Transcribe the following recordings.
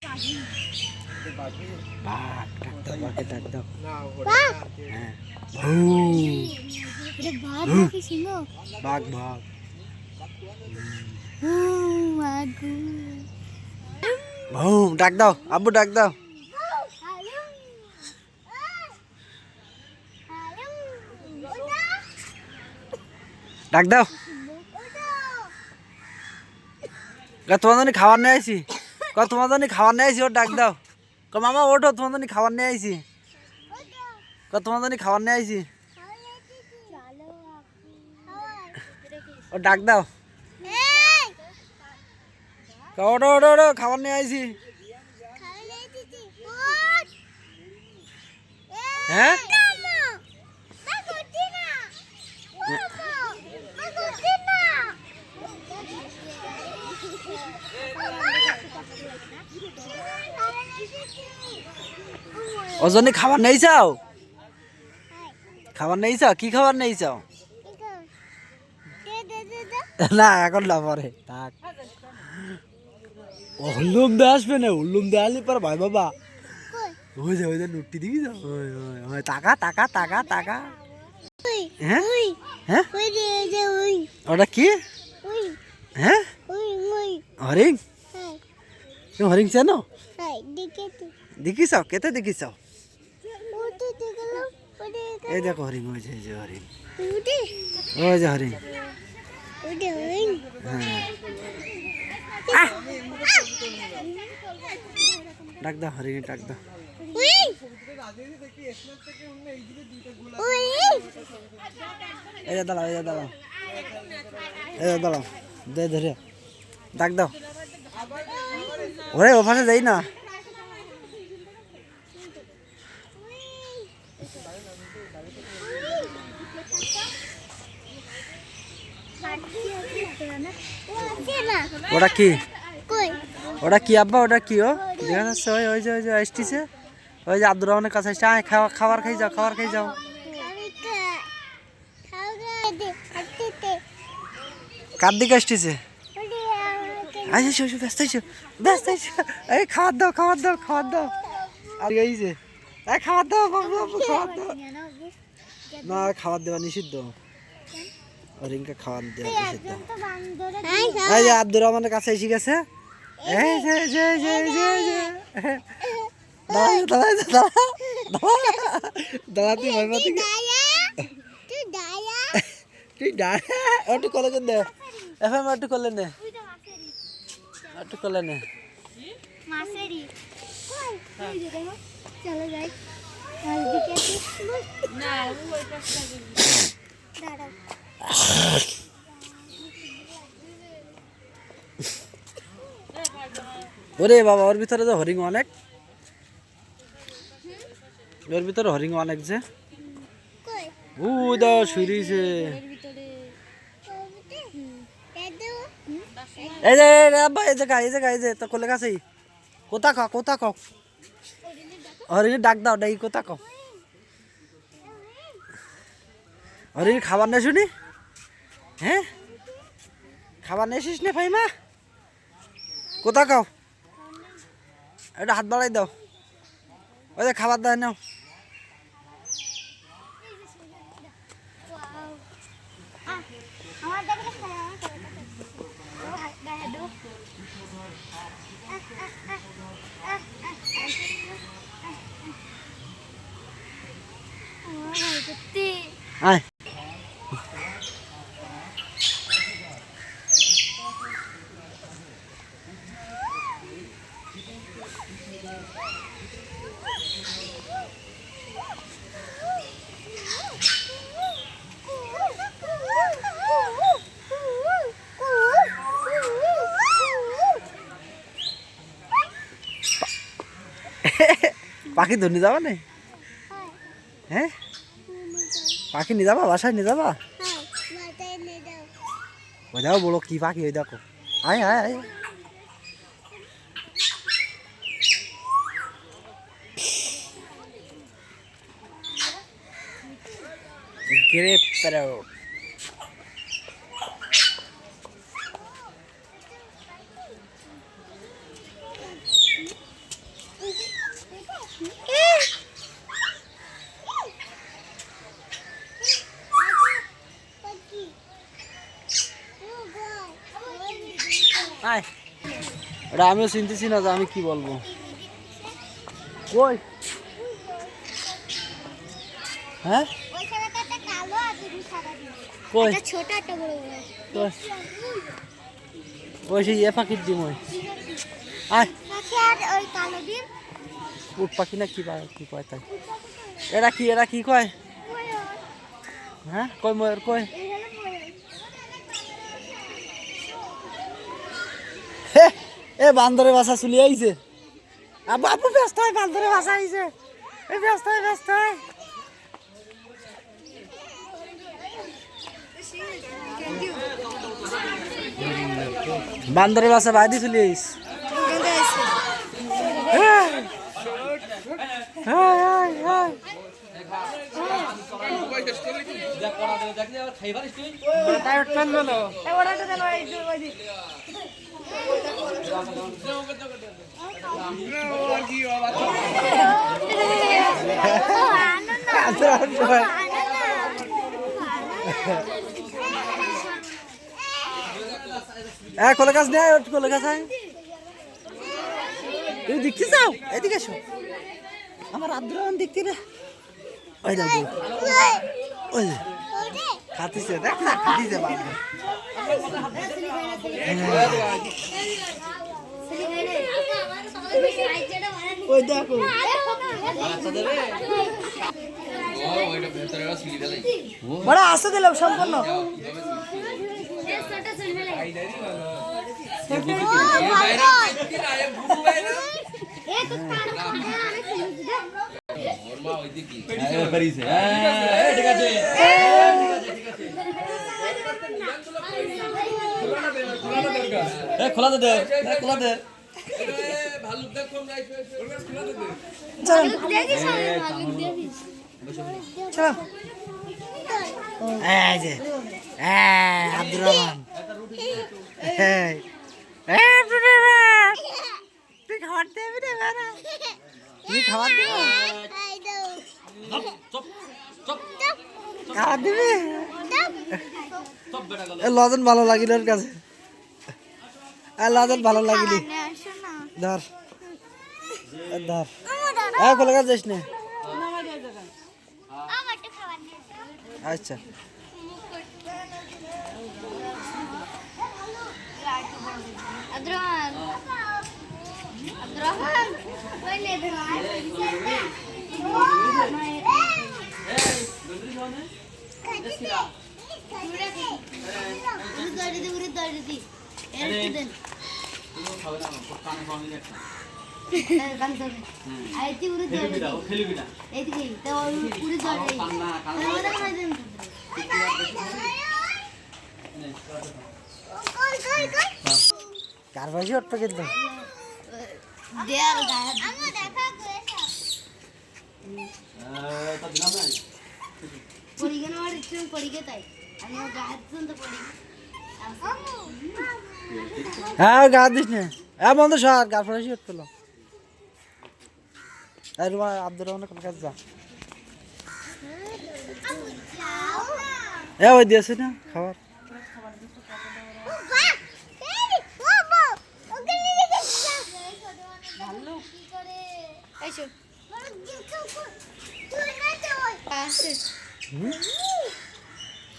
বাঘ ডাক দাও, বাঘে ডাক দাও। হ্যাঁ বাঘ বাঘ ডাক দাও, আব্বু ডাক দাও। ডাক দাও। তোমার জন্য খাবার নিয়ে আইছি, তোমার জন্য খাবার নিয়ে আইছি, ওর ডাক দাও। মামা ওঠো, তোমার জন্য খাবার নিয়ে আইছি, তোমার জন্য খাবার নিয়ে আইছি, ও ডাক দাও। ওঠো ওঠো ওঠো, খাবার নিয়ে আইছি। হ্যাঁ ওর জন্য খাবার নেই চাও, খাবার নেই চাও, কি খাবার নেই চাও? না এখন না, পরে থাক। হুল্লুম দে আসবে না, হুল্লুম দে আসলে পর ভাই বাবা ওই যে নুট্টি দিবি তো, টাকা টাকা টাকা টাকা। হ্যাঁ হ্যাঁ ওটা কি? হ্যাঁ হরিং, তুমি হরিং চেনো? দেখিস কেতে দেখিস? এই দেখো হরিং, ওই যে হরিং, ওই যে হরিং। হ্যাঁ ডাক দাও, হরিং ডাক দাও। এই দাঁড়াও, এই দাঁড়াও, এই দাঁড়াও, দে ধরে ডাক দাও। ওরে ও পাশে যাই না। ওটা কি? ওটা কি আব্বা? ওটা কি? ও দেখা যাচ্ছে ওই যে আসতেছে, ওই যে আব্দুর রহমানের কাছে আসছে। খাবার খাই যাও, খাবার খাই যাও। কার দিকে আসতেছে? ব্যস্ত আইসো, ব্যস্ত আইসো। এই খাবার দাও, খাবার দাও, খাবার দাও। আর এই যে খাবার দাও, বাবু বাবু খাবার দাও। না খাবার দেওয়া নিষিদ্ধ, হরিংকে খাবার দেওয়া নিষিদ্ধ। এই যে আব্দুর রহমানের কাছে এসে গেছে। এই যে দাঁড়া, তুই ভয় পাতি, তুই দাঁড়া, একটু কলে দে, এফএম একটু করলে নে, একটু করলে নে। ওরে বাবা, ওর ভিতরে তো হরিং অনেক, ওর ভিতরে হরিং অনেক যে। ও দা শুইছে। এই যে আব্বা, এই জায়গা, এই জায়গা, এই যে তো কোলে কাছেই। কোথা খাও, কোথা খাও? হরিণ ডাক দাও, ডাই কোথা খাও? হরিণ খাবার নেই শুনি? হ্যাঁ খাবার নিয়ে এসিস নে ফাইমা? কোথা খাও? এটা হাত বাড়াই দাও, ওই যে খাবার দাও নাও। আয় পাখি ধরে নিয়ে যাবা না? হ্যাঁ পাখি নিয়ে যাবা, বাসায় নিয়ে যাবা? ওই দেখো বলো কি পাখি, ওই দেখো। আয় আয় আয়, গ্রে প্যারট। এটা আমিও চিনতেছি না যে আমি কি বলবো। কই হ্যাঁ কই ওই সেই পাখির ডিম ওই আয় উট পাখি না কি কয় তাই এরা কি কয় হ্যাঁ কই ময়ূর কই এ বান্দরে বাসা চলে আইছে আবু আপু ব্যস্ত হয় বান্দরে বাসা আইছে এ ব্যস্ত হয় বান্দরে বাসা বাইদি চলে আইস কোলে গাছ নেই কোলে গাছ তুমি দেখতে চাও এদিকে এসো আমার আব্দুর রহমান দেখতে রে ওই দেখো ওই খাতিছে দেখ না খাতিছে বাবা ওই দেখো বড় আসতে দিলাম সম্পূর্ণ খোলা দে খোলা দে আব্দুর রহমান তুই খাবার দেবি রে তুই খাবার দেবো খাবার দিবি লজন ভালো লাগিল ওর কাছে লজন ভালো লাগিলি ধর ধর কোলে কাজ যাইস না আচ্ছা কার বাজি উঠবে কিন্তু হ্যাঁ গা দিস না হ্যাঁ বন্ধু সর গার ফরাসি উঠ পেল আব্দুর রহমানের কাছে যা ওই দিয়েছে না খাবার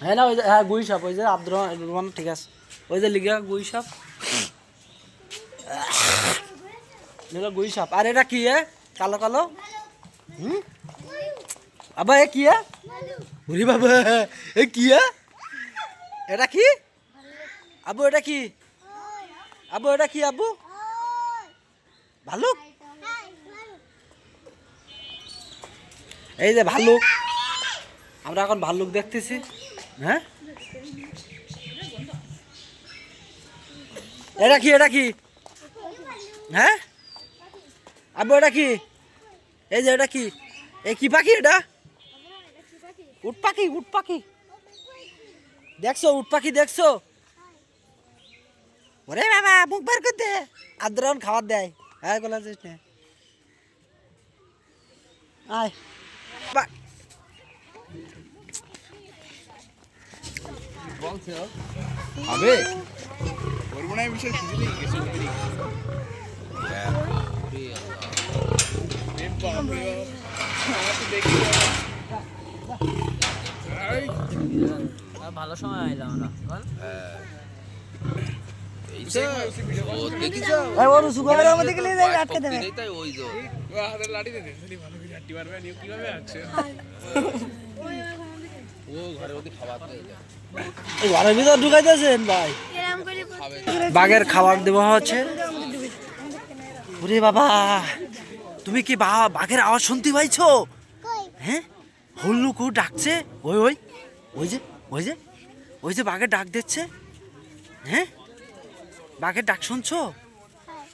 হ্যাঁ না ওই যে হ্যাঁ গুই সাপ ওই যে আব্দুর রহমান ঠিক আছে ওই যে লিখা গুই সাপ গুই সাপ আর এটা কি কালো কালো আবা এ কি বুড়ি বাবা এ কি এটা কি আবু এটা কি আবু এটা কি আবু ভালুক এই যে ভালুক আমরা এখন ভাল্লুক দেখতেছি হ্যাঁ এটা কি হ্যাঁ আব্বু এটা কি এই যে এটা কি এই কি পাখি এটা উট পাখি দেখছো উট পাখি দেখছো ওরে বাবা মুখ বার করতে আদ্রন খাবার দেয় হ্যাঁ গোলা যাস না আয় বলছে হবে ভালো সময় আইলাম আমরা ঘরের ভিতর ঢুকাইতেছেন ভাই বাঘের খাবার দেওয়া হচ্ছে ওরে বাবা তুমি কি বাঘের আওয়াজ শুনতে পাইছো হ্যাঁ হুল্লু কু ডাকছে ওই ওই ওই যে ওই যে ওই যে বাঘের ডাক দিচ্ছে হ্যাঁ বাঘের ডাক শুনছো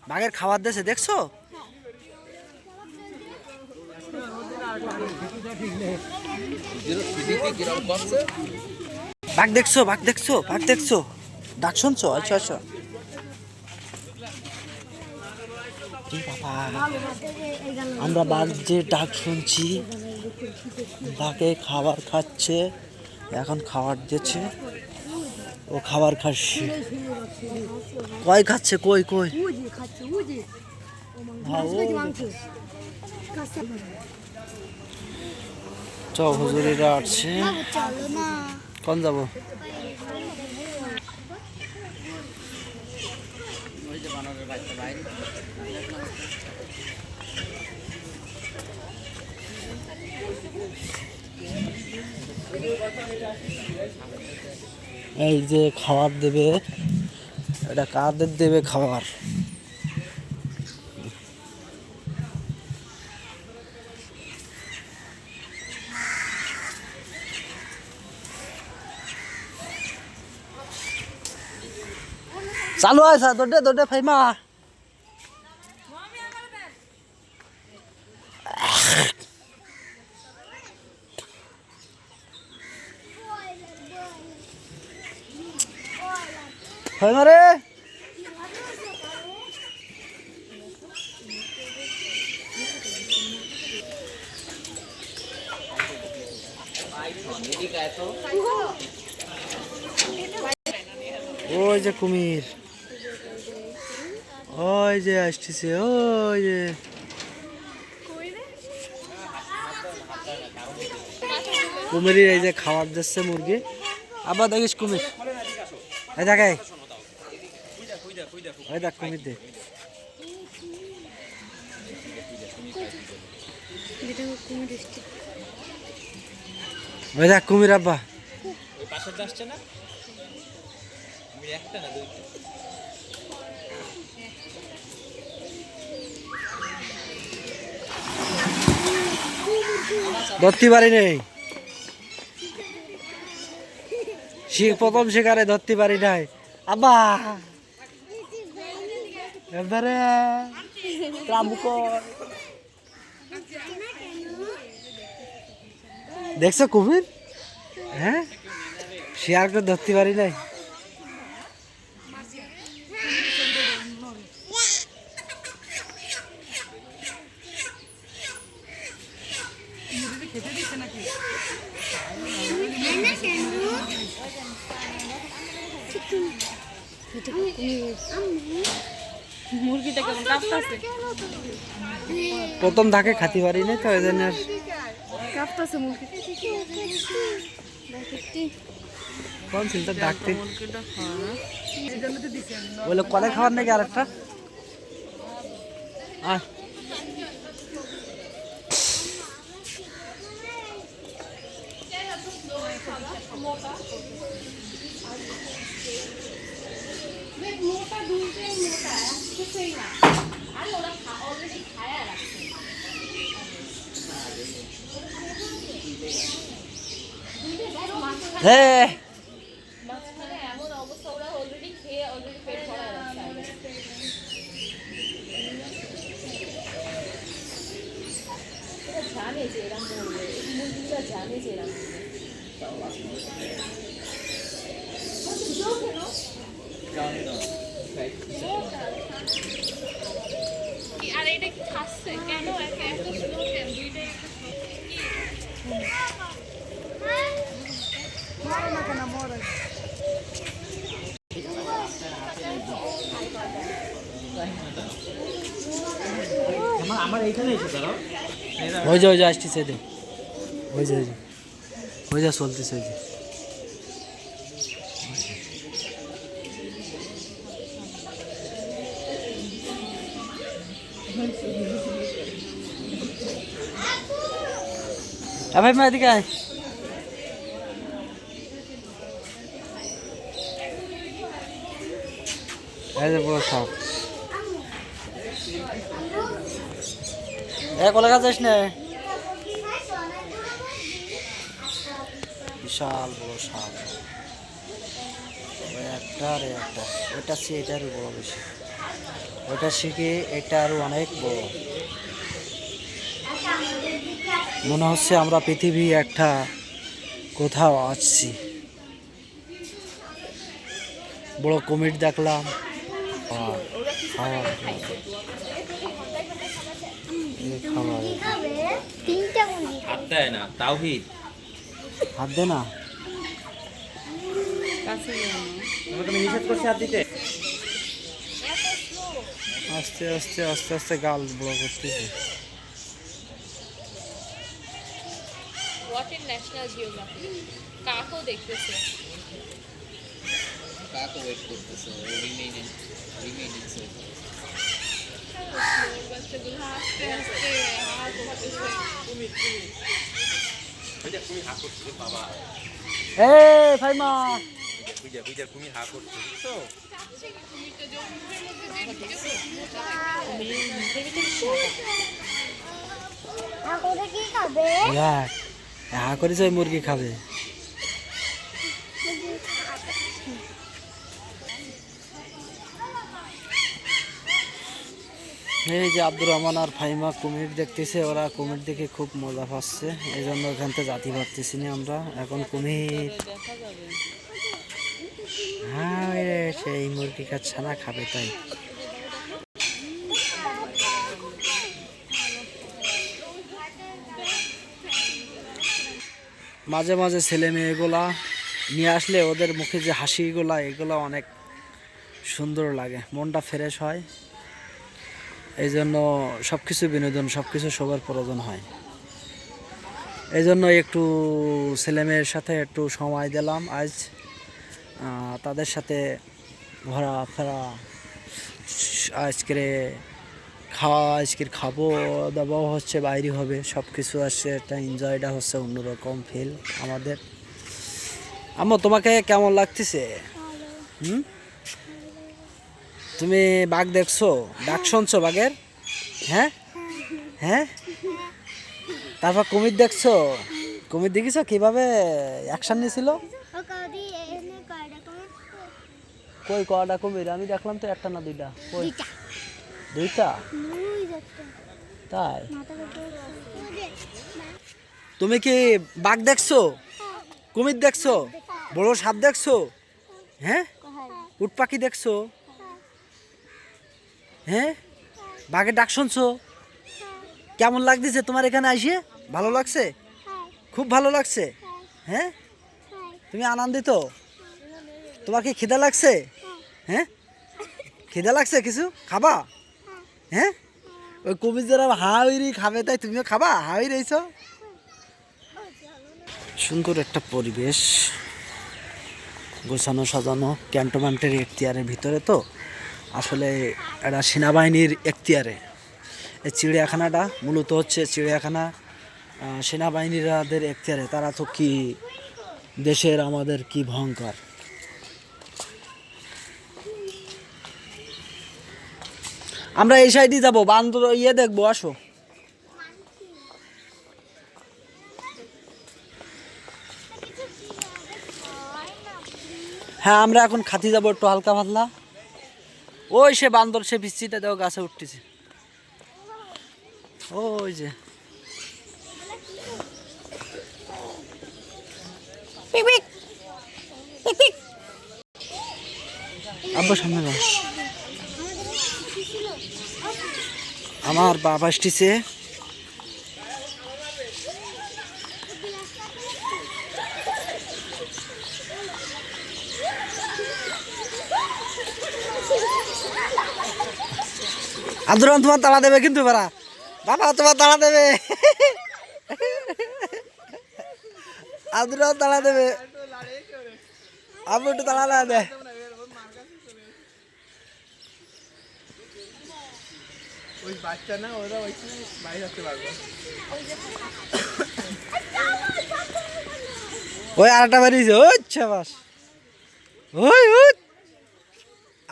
বাঘের খাবার দিচ্ছে দেখছো বাঘ দেখছো বাঘ দেখছো বাঘ দেখছো ডাক শুনছো আচ্ছা আচ্ছা বাবা আমরা বাঘ যে ডাক শুনছি বাঘে খাবার খাচ্ছে এখন খাবার দিচ্ছে ও খাবার খাচ্ছে কই খাচ্ছে কই কই চ হুজুরিরা আসছে কোন যাবো এই যে খাবার দেবে এটা কাদের দেবে খাবার চালু আছে দৌড়ে দৌড়ে ফাইমা ফাইমা রে ওই যে কুমির ওই যে আসতেছে ওই যে কুমিরের এই যে খাবার দিচ্ছে মুরগি আবার দেখিস কুমির এই দেখ ওই দেখ কুমির দেখ ওই দেখ কুমির আব্বা আসছে না একটা না ধরতে পারি নেই প্রথম শিকারে ধরতে পারি নাই আব্বা এবারে দেখছো কুমির হ্যাঁ শিয়ার করে ধরতে পারি নাই প্রথম ধাকে খাতে পারি নাই তো ওই জন্য কোন চিন্তা ডাকতে বলে কলে খাবার নাকি আর একটা হ্যাঁ জানে যে এরকম করবে মুরগিটা জানে যে এরকম আর এটা কি খাচ্ছে কেন একটা স্লো কেন দুইটাই একটা আমার এইখানে এসে দাঁড়াও। ওই যে আসতেছে দে, ওই যে চলতেছে ওই যে। ভাই মা এদিকে আয়। এই যে বড় সাপ। কলা গাছ যাস না, বিশাল বড় সাপ। একটা আর একটা, ওটা সে এটারও বড় বেশি, ওটা শিখে এটা আরো অনেক বড়। মনে হচ্ছে আমরা পৃথিবী একটা কোথাও আসছি। বড় কুমির দেখলাম। হাত দেয় না, তাওহীদ। হাত দে না, তোমাকে আমি নিষেধ করছি হাত দিতে। আস্তে আস্তে আস্তে আস্তে গাল বড় করতেছে। Watch in National Geography. কাকও দেখতেছে। কাকও ওয়েট করতেছে, রিমেইনিং বাচ্চাগুলো হাসতে হাসতে হা করতেছে। কুমির হা করছে বাবা। ফাইমা বুঝা কুমির হা করছে তো। কুমিরটা যখন মুখের মধ্যে দিয়ে হা করেছ, ওই মুরগি খাবে। এই যে আব্দুর রহমান আর ফাইমা কুমির দেখতেছে, ওরা কুমির দেখে খুব মজা পাচ্ছে, এই জন্য ওখান থেকে জাতি পারতেছি না আমরা। এখন কুমির হ্যাঁ সেই মুরগি খাচ্ছে না, খাবে তাই। মাঝে মাঝে ছেলে মেয়েগুলা নিয়ে আসলে ওদের মুখে যে হাসিগুলা, এগুলো অনেক সুন্দর লাগে, মনটা ফ্রেশ হয়। এই জন্য সব কিছু বিনোদন, সব কিছু সবার প্রয়োজন হয়। এই জন্য একটু ছেলেমেয়ের সাথে একটু সময় দিলাম আজ, তাদের সাথে ঘোরাফেরা, আজকে খাবো দাওয়াও হচ্ছে, বাইরে হবে, সব কিছু আসছে, একটা এনজয়টা হচ্ছে, অন্যরকম ফিল আমাদের। আম্মু তোমাকে কেমন লাগতেছে? তুমি বাঘ দেখছো, ডাক শুনছো বাঘের? হ্যাঁ হ্যাঁ, তারপর কুমির দেখছো, কুমির দেখিছো কিভাবে অ্যাকশন নিয়েছিল? কই কয়টা কুমির? আমি দেখলাম তো একটা না দুইটা। কই? দুইটা? তাই? তুমি কি বাঘ দেখছো, কুমির দেখছো, বড় সাপ দেখছো, হ্যাঁ উট পাখি দেখছো, হ্যাঁ বাঘের ডাক শুনছো? কেমন লাগতেছে তোমার এখানে আসে? ভালো লাগছে? খুব ভালো লাগছে? হ্যাঁ তুমি আনন্দিত? তোমার কি খিদা লাগছে? হ্যাঁ খিদা লাগছে, কিছু খাবা? হ্যাঁ ওই কুমির যারা হাওড়ি খাবে, তাই তুমিও খাবা? হাওড়ি রয়েছ। সুন্দর একটা পরিবেশ, গোছানো সাজানো, ক্যান্টনমেন্টের এখতিয়ারের ভিতরে তো, আসলে এটা সেনাবাহিনীর এখতিয়ারে। এই চিড়িয়াখানাটা মূলত হচ্ছে চিড়িয়াখানা সেনাবাহিনীদের এখতিয়ারে। তারা তো কি দেশের আমাদের কি ভয়ঙ্কর। আমরা এই সাইডে যাবো, বান্দর দেখবো, আসো। হ্যাঁ আমরা এখন খাতি যাবো একটু হালকা পাতলা। ওই সে বান্দর, সে বৃষ্টিটা দেও গাছে উঠতেছে, ওই যে আব্বা সামনে যাও। আমার বাবা আসতেছে। আব্দুর রহমান তোমার তালা দেবে কিন্তু, বেড়া বাবা তোমার তাড়া দেবে, আদুরাও তাড়া দেবে, আবু একটু তাড়া না দে। ওই বাচ্চা না, ওরা ওইখানে বাইরে আসতে পারবে। ওই আরেকটা বেরিয়েছে, হচ্ছে বাস ওই ওই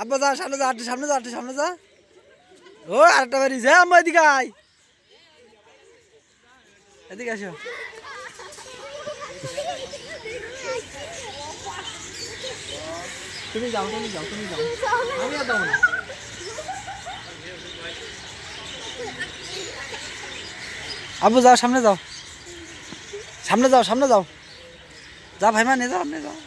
আব্বা যা সামনে যা, আটটু সামনে যা, আটটু সামনে যা। ওই আরেকটা বেরিয়েছে, আম্মা এদিকে আয়, এদিকে আসো। তুমি যাও, তুমি যাও, তুমি যাও, আমি আর যাবো না। আব্বু যাও, সামনে যাও, সামনে যাও, সামনে যাও, যা ভাইমা নিয়ে যাও, নিয়ে যাও।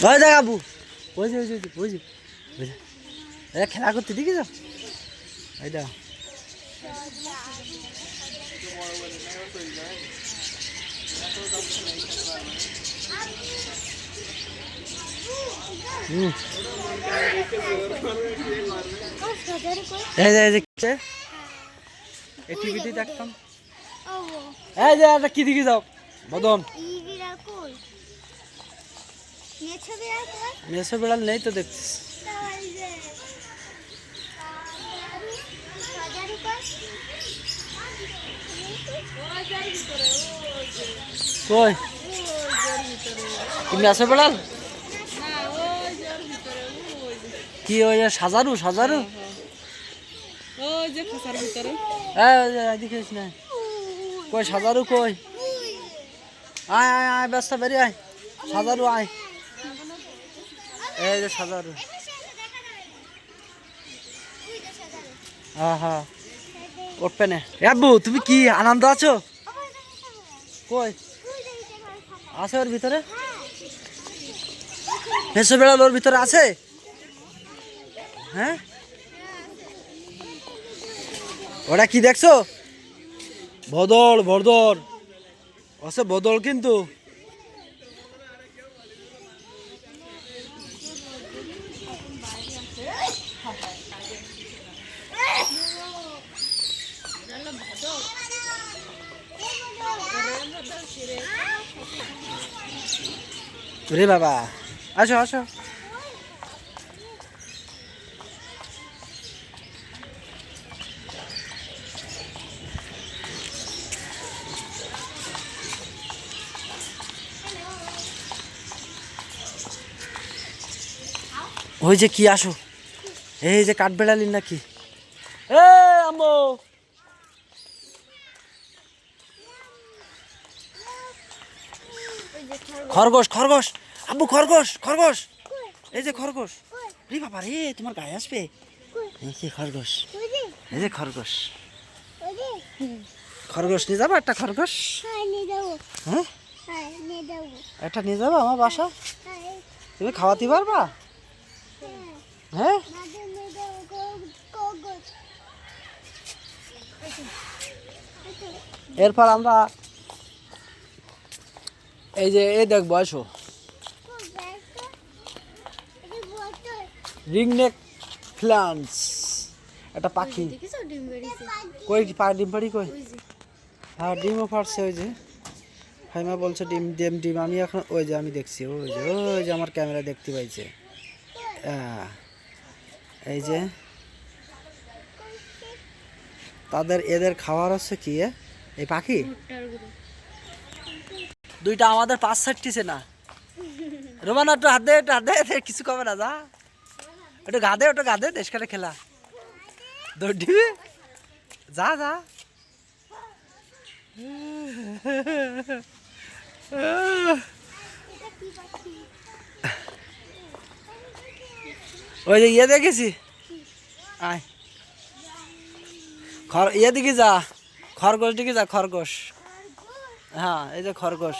ওই দেখ আবু, ওই যে ওই যে ওই যে ওই যে খেলা করতে দেখি যাও, এই দাও। এই যে এই টিভিতে দেখতাম, এই যে এটা কি দিকে যাও মদন, মেসো বেড়াল নেই তো দেখছিস, কই কি মেসো বেড়াল কি, ওই যে সাজারু সাজারু, ওই যে খাসার ভিতরে এদিকে না, কই সাজারু কই, আয় আয় আয় ব্যস্ত বেরি আয়, সাজারু আয়, এই যে সাজারু, হ্যাঁ হ্যাঁ উঠবে না। আব্বু তুমি কি আনন্দ আছো, কই আছে ওর ভিতরে, মেসো বেড়াল ওর ভিতরে আছে, হ্যাঁ ওটা কি দেখছো, বদল বদল আছে, বদল কিন্তু রে বাবা, আসো আসো। ওই যে কি আসো, এই যে কাঠ বেড়ালি নাকি, এ আম্মু খরগোশ খরগোশ, আব্বু খরগোশ খরগোশ, এই যে খরগোশ, রে বাবা রে তোমার গায়ে আসবে, এই যে খরগোশ, এই যে খরগোশ, খরগোশ নিয়ে যাবো একটা খরগোশ, হ্যাঁ একটা নিয়ে যাবো আমার বাসা, তুমি খাওয়াতে পারবা, হ্যাঁ এরপর আমরা এই যে এই দেখবো, আসো রিংনেক ফ্লান্স, একটা পাখি, কই ডিম পাড়ি কই, হ্যাঁ ডিমও পারছে, ওই যে হাইমা বলছে ডিম ডিম ডিম, আমি এখন ওই যে আমি দেখছি, ওই যে আমার ক্যামেরা দেখতে পাইছে, এই যে তাদের এদের খাওয়ার হচ্ছে কি, এই পাখি দুইটা আমাদের 5 সাইডটিছে না। রোমানা একটু হাত দে কিছু কবে না, যা একটু গাদে দেশ কাটে খেলা দৌড়ি যা যা। ওই যে ইয়ে দেখেছি, আয় ইয়ে দিকে যা, খরগোশ দিকে যা, খরগোশ। হ্যাঁ এই যে খরগোশ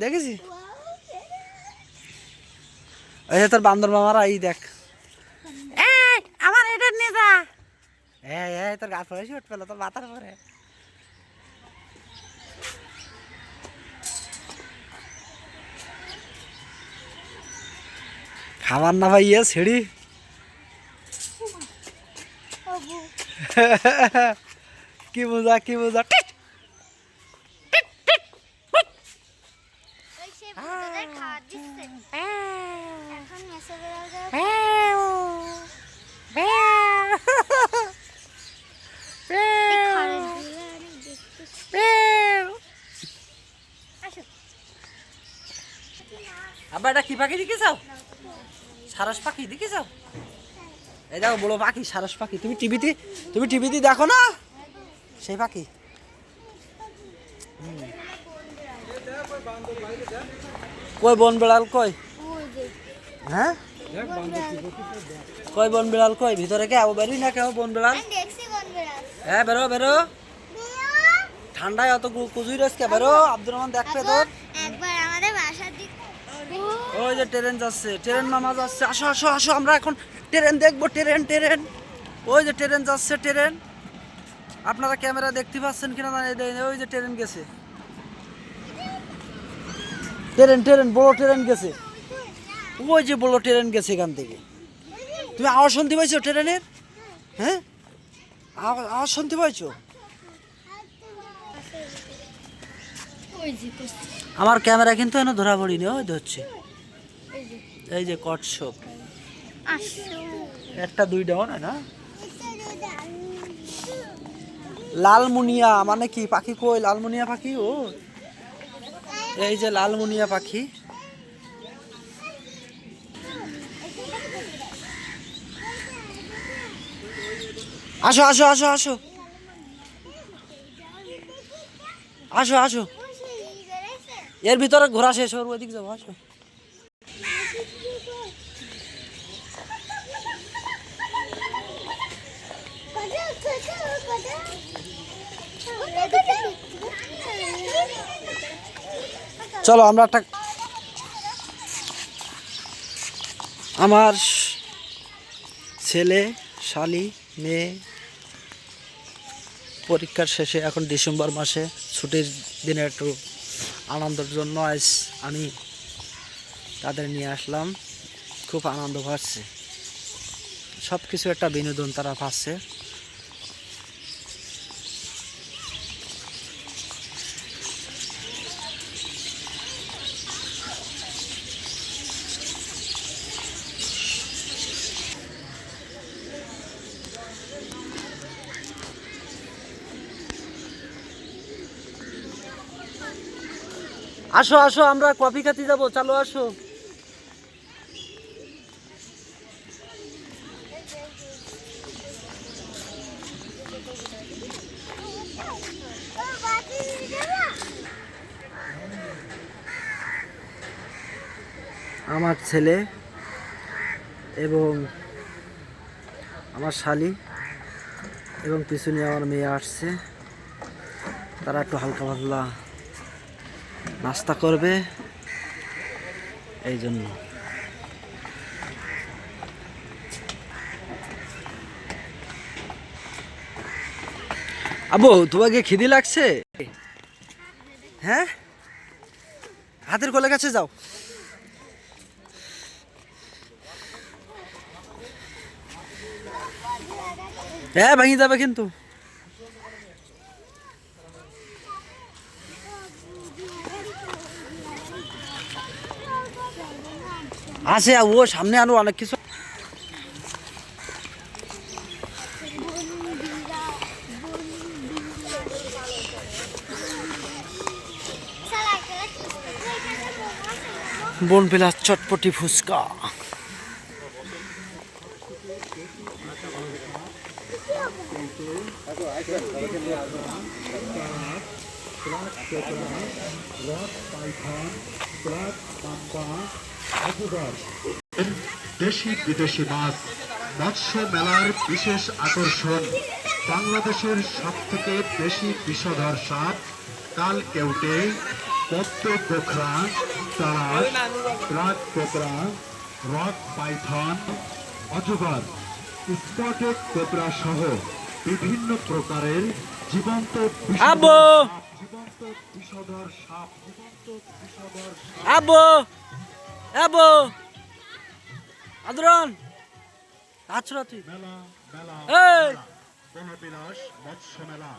দেখেছি। ওই যে তোর বান্দর মামারা, এই দেখ আমার এটা নিয়ে যা। তোর গাছ পরে উঠ পেলো, তোর মাথার পরে। খাবার না ভাই ছেড়ি কি বোঝা আবার এটা কি পাখি দেখেছ? সারস পাখি দেখেছ? এই দেখো বড় পাখি, সারস পাখি। তুমি টিভিতে দেখো না সেই পাখি? কই বন বিড়াল কই? হ্যাঁ কই বন বিড়াল কই? ভিতরে কে বেরোই না কেউ বন বিড়াল? হ্যাঁ বেরো ঠান্ডায় অত কুজুই রয়েছে কে? বেরো আব্দুর রহমান দেখবে তোর। ওই যে ট্রেন যাচ্ছে, ট্রেন মামা যাচ্ছে। আসো আমরা এখন ট্রেন দেখবো। ট্রেন ওই যে ট্রেন যাচ্ছে। ট্রেন আপনারা ক্যামেরা দেখতে পাচ্ছেন কিনা ওই যে ট্রেন গেছে। ট্রেন বড় ট্রেন গেছে। ওই যে বড় ট্রেন গেছে এখান থেকে। তুমি আওয়াজ শুনতে পাইছো ট্রেনের? হ্যাঁ আওয়াজ শুনতে পাইছো? আমার ক্যামেরা কিন্তু এনে ধরা পড়িনি। ওই ধরছে, এই যে কচ্ছপ। একটা দুইটাও না। লালমুনিয়া মানে কি পাখি? কই লালমুনিয়া পাখি? ও এই যে লালমুনিয়া পাখি। আসো এর ভিতরে ঘোরা শেষ ওর ওইদিক যাবো। আসো চলো আমরা একটা, আমার ছেলে শালি মেয়ে পরীক্ষার শেষে এখন ডিসেম্বর মাসে ছুটির দিনে একটু আনন্দের জন্য আজ আমি তাদের নিয়ে আসলাম। খুব আনন্দ পাচ্ছে, সব কিছু একটা বিনোদন তারা পাচ্ছে। আসো আমরা কফি খেতে যাবো, চলো আসো। আমার ছেলে এবং আমার শালি এবং পিছনে আমার মেয়ে আসছে। তারা একটু হালকা পাতলা নাস্তা করবে, এই জন্য। আবু তোমাকে খিদে লাগছে? হ্যাঁ হাতের কোলে কাছে যাও। হ্যাঁ ভেঙে যাবে কিন্তু। আছে ও সামনে আরো অনেক কিছু। বনপিলা চটপটি ফুচকা। দেশি বিদেশি মাছ মৎস্য মেলার বিশেষ আকর্ষণ। বাংলাদেশের সব থেকে বেশি বিষধর সাপ কাল কেউটে, পদ্ম গোখরা, তারাস, রাত কোবরা, রক পাইথন, অজগর, স্পটেড কোবরা সহ বিভিন্ন প্রকারের জীবন্ত আব্বু জীবন্ত বিষধর সাপ আব্বু আব্বু আদরন আছরা তুই মেলা মেলা এই বনবিলাস মৎস্য মেলা।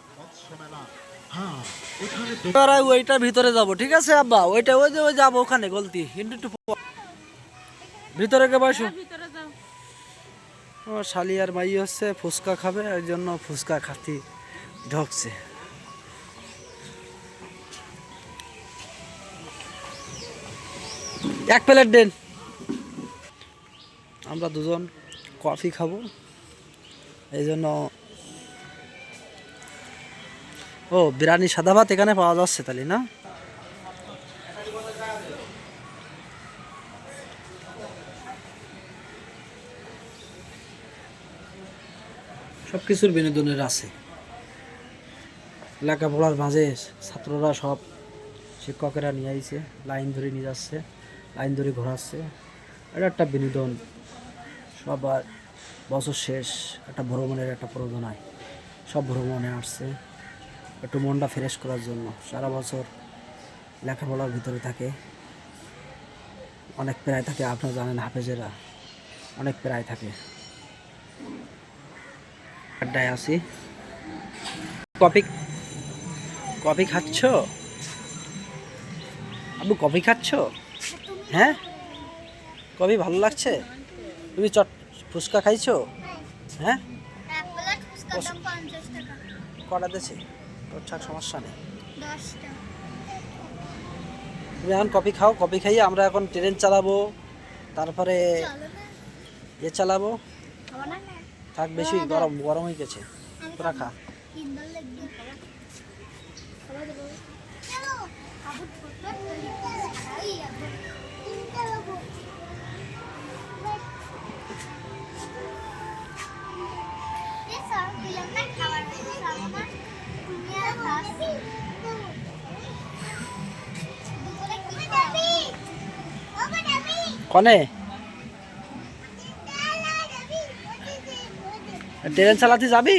হ্যাঁ, এখানে তোরা ওইটার ভিতরে যাব, ঠিক আছে আব্বা? ওই যে যাবো ওখানে গলতি একটু ভিতরে কে বসো। ভিতরে যাও। ও শালি আর মাই হচ্ছে ফুচকা খাবে, ওই জন্য ফুচকা খাতি ঢকছে। এক প্লেট দেন। আমরা দুজন কফি খাবো, এই জন্য। ও বিরিয়ানি সাদা ভাত এখানে পাওয়া যাচ্ছে তাহলে না? সব কিছুর বিনোদনের আছে। লেখাপড়ার মাঝে ছাত্ররা সব শিক্ষকেরা নিয়ে আইছে, লাইন ধরে নিয়ে যাচ্ছে, লাইন ধরে ঘোরাচ্ছে। এটা একটা বিনোদন। সবার বছর শেষ একটা ভ্রমণের একটা প্রয়োজনায় সব ভ্রমণে আসছে একটু মনটা ফ্রেশ করার জন্য। সারা বছর লেখাপড়ার ভিতরে থাকে, অনেক প্রায় থাকে। আপনারা জানেন হাফেজেরা অনেক প্রায় থাকে। আড্ডায় আসি। কফি খাচ্ছ আবু? কফি খাচ্ছ? হ্যাঁ, কফি ভালো লাগছে? তুমি ফুচকা খাইছো? হ্যাঁ, কটা দিয়েছে? তোর ছাড় সমস্যা নেই। তুমি এখন কফি খাও, কফি খাইয়ে আমরা এখন ট্রেন চালাবো, তারপরে চালাবো। থাক, বেশি গরম হয়ে গেছে, তোরা খা। কনে ট্রেন চালাতে যাবি?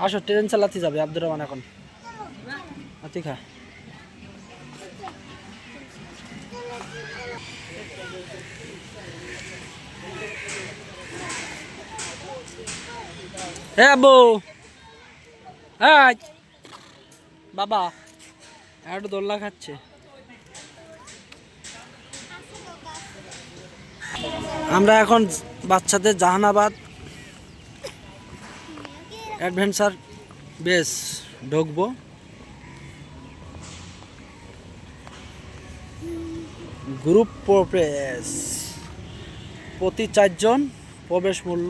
আসো, ট্রেন চালাতে যাবে আব্দুর রহমান এখন। তুই খা। হ্যাঁ আব্বু, হ্যাঁ বাবা একটু দোল্লা খাচ্ছে। আমরা এখন বাচ্চাদের জাহানাবাদ অ্যাডভেঞ্চার বেস ঢুকবো। গ্রুপ প্রবেশ, প্রতি 4 জন প্রবেশ মূল্য।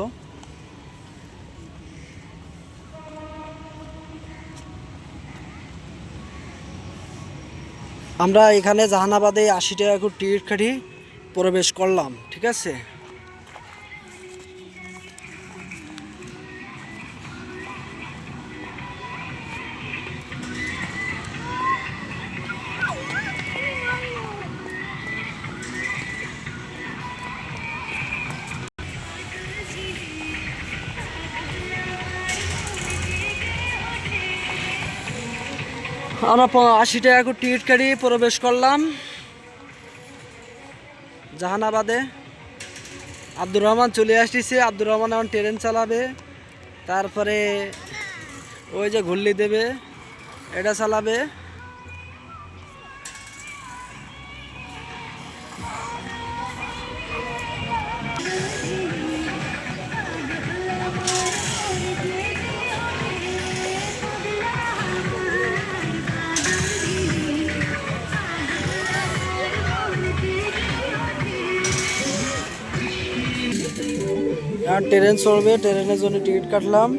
আমরা এখানে জাহানাবাদে 80 টাকা করে টিকিট কাটি প্রবেশ করলাম, ঠিক আছে? আমরা 80 টাকা করে টিকিট কাটি প্রবেশ করলাম জাহানাবাদে। আব্দুর রহমান চলে আসছে। আব্দুর রহমান এখন ট্রেন চালাবে, তারপরে ওই যে ঘুরলি দেবে এটা চালাবে। আর ট্রেন চলবে, ট্রেনের জন্য টিকিট কাটলাম।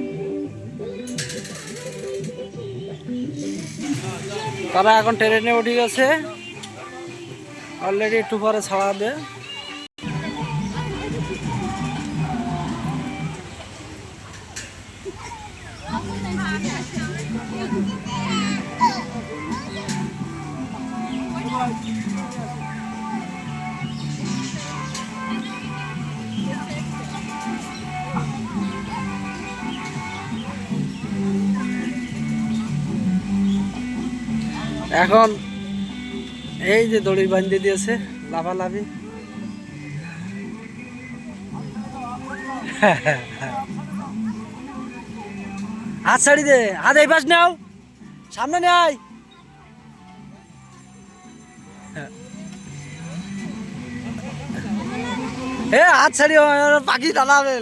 তারা এখন ট্রেনে উঠে গেছে, অলরেডি একটু পরে ছাড়া দে। এখন এই যে দড়ি বাঁধিয়ে দিয়েছে, লাফালাফি। হাত ছাড়ি দে, হাত এই পাশ নাও, সামনে নিয়ে আয়। হাত ছাড়ি, পাখি দাঁড়াবে।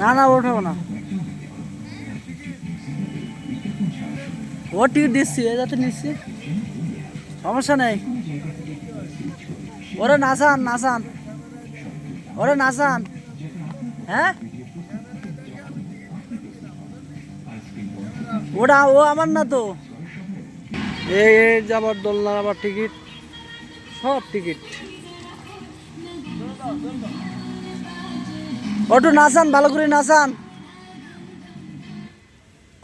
না না ওঠাবো না, ও টিকিট দিচ্ছি, এ যাতে নিচ্ছি, সমস্যা নেই। ওরে নাচান নাচান, ওরে নাচান। হ্যাঁ ওটা ও আমার না তো। এই যাবার দোলনা, আবার টিকিট, সব টিকিট। ওটু নাচান, ভালো করে নাচান।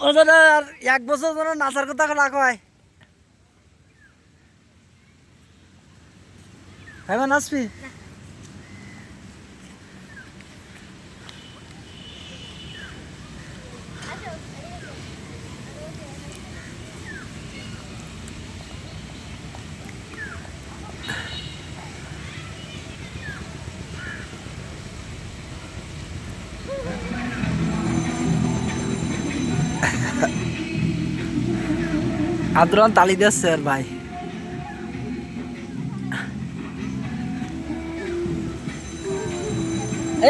ও যেন আর 1 বছর যেন নাচার কথা রাখা হয়। হ্যাঁ নাচবি? আদ্রান তালি দিচ্ছে আর ভাই।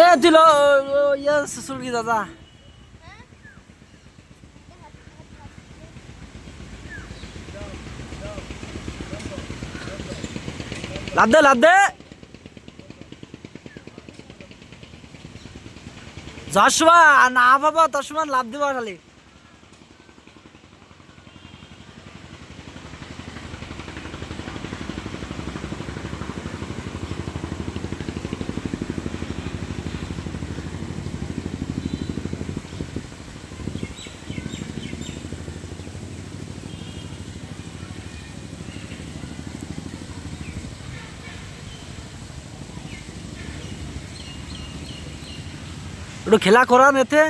এ দিল ইয়া সুলকি দাদা, লাভ দে লাভ দে। যার সময় না বাবা তার সময় লাভ দিবা খালি। একটু খেলা করান এতে।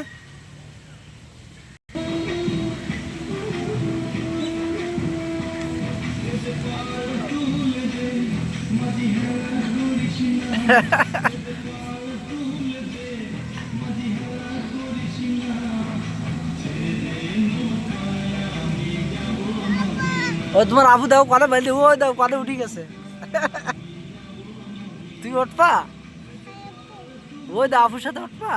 ও তোমার আবু দাও কানে বাইলে, ও দাও কানে উঠি গেছে। তুই উঠবা, ওই দা আবুর সাথে উঠবা।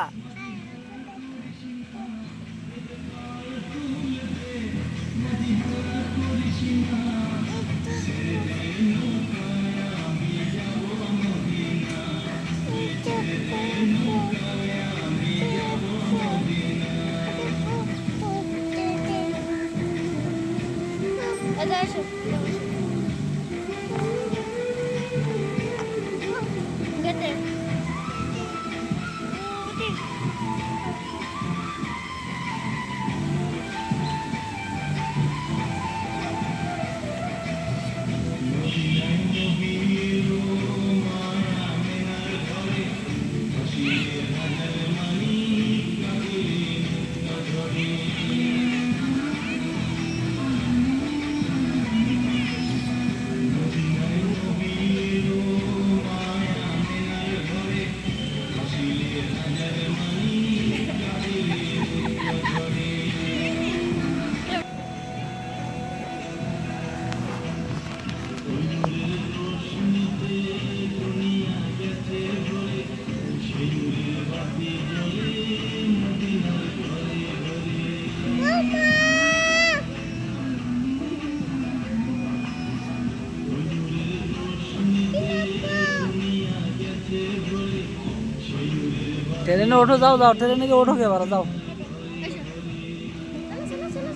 ট্রেনে ওঠো, যাও যাও, ট্রেনে গিয়ে ওঠো, এবার যাও।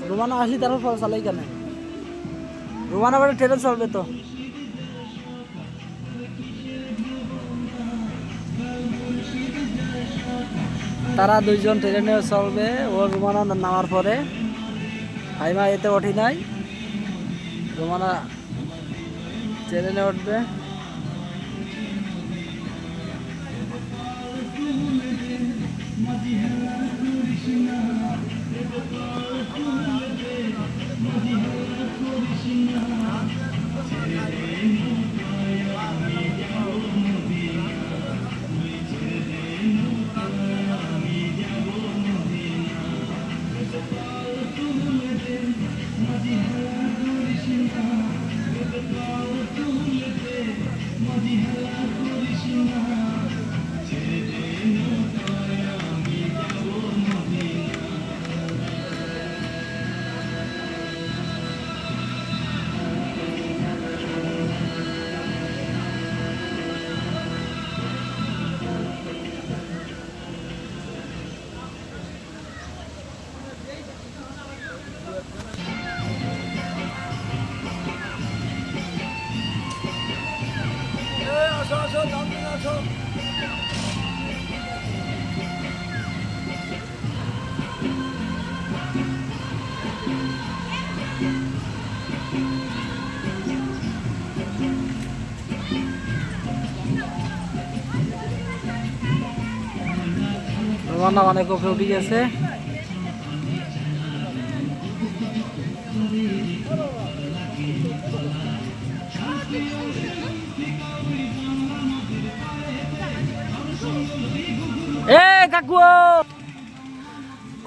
রোমানা আসলি তারপর ফল চালাই কেন? রোমানা বাড়ি ট্রেনে চলবে তো। তারা দুইজন ট্রেনে চলবে, ও রোমানা নামার পরে। হাইমা এতে ওঠি নাই, রোমানা ট্রেনে উঠবে। রোমানা অনেক উপরে উঠে গেছে। এ কাকু,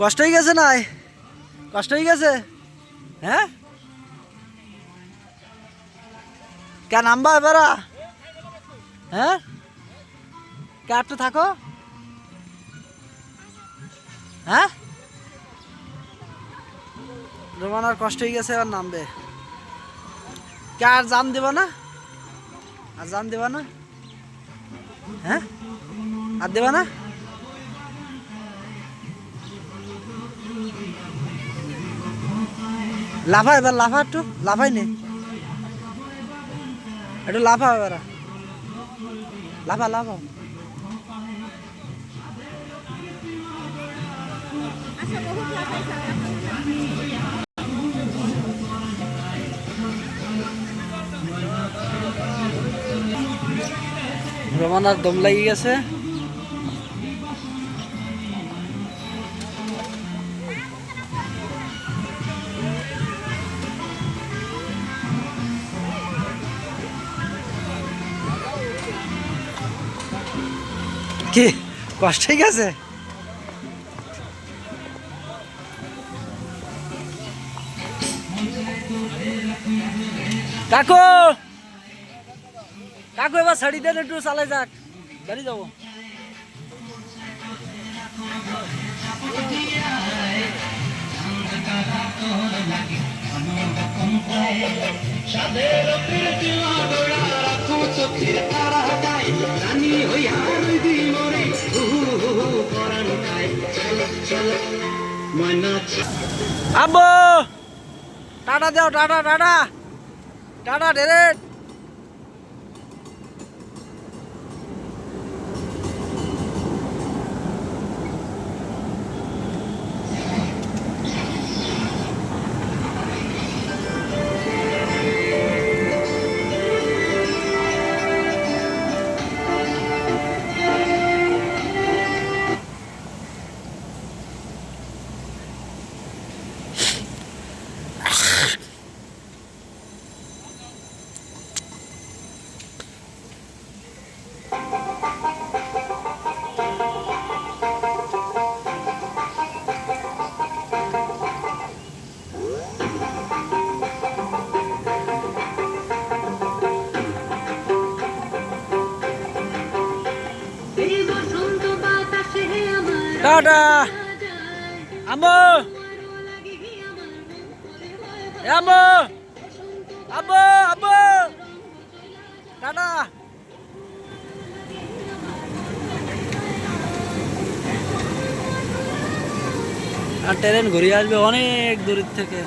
কষ্ট হয়ে গেছে নাই? কষ্ট হয়ে গেছে? হ্যাঁ, কে নামবা এবারা? হ্যাঁ, কে একটু থাকো। হ্যাঁ, রোমানার কষ্ট হয়ে গেছে, এবার নামবে। কে আর জান দেবা না? আর জান দেবা না? হ্যাঁ, আর দেবা না? লাফা এবার, লাফা একটু, লাফাই নে একটু, লাফা এবার, লাফা লাফা। রোমানার দম লেগে গেছে। কি কষ্ট হয়ে গেছে? কাকু কাকু এবার শাড়ি দেন, একটু চালাই যাক, বাড়ি যাবো। আব্বু টাটা দাও, টাটা টাটা টাটা ঢেরে। টাটা আম্মু, আম্মু আব্বু আব্বু টাটা। আর ট্রেন ঘুরিয়ে আসবে অনেক দূরের থেকে।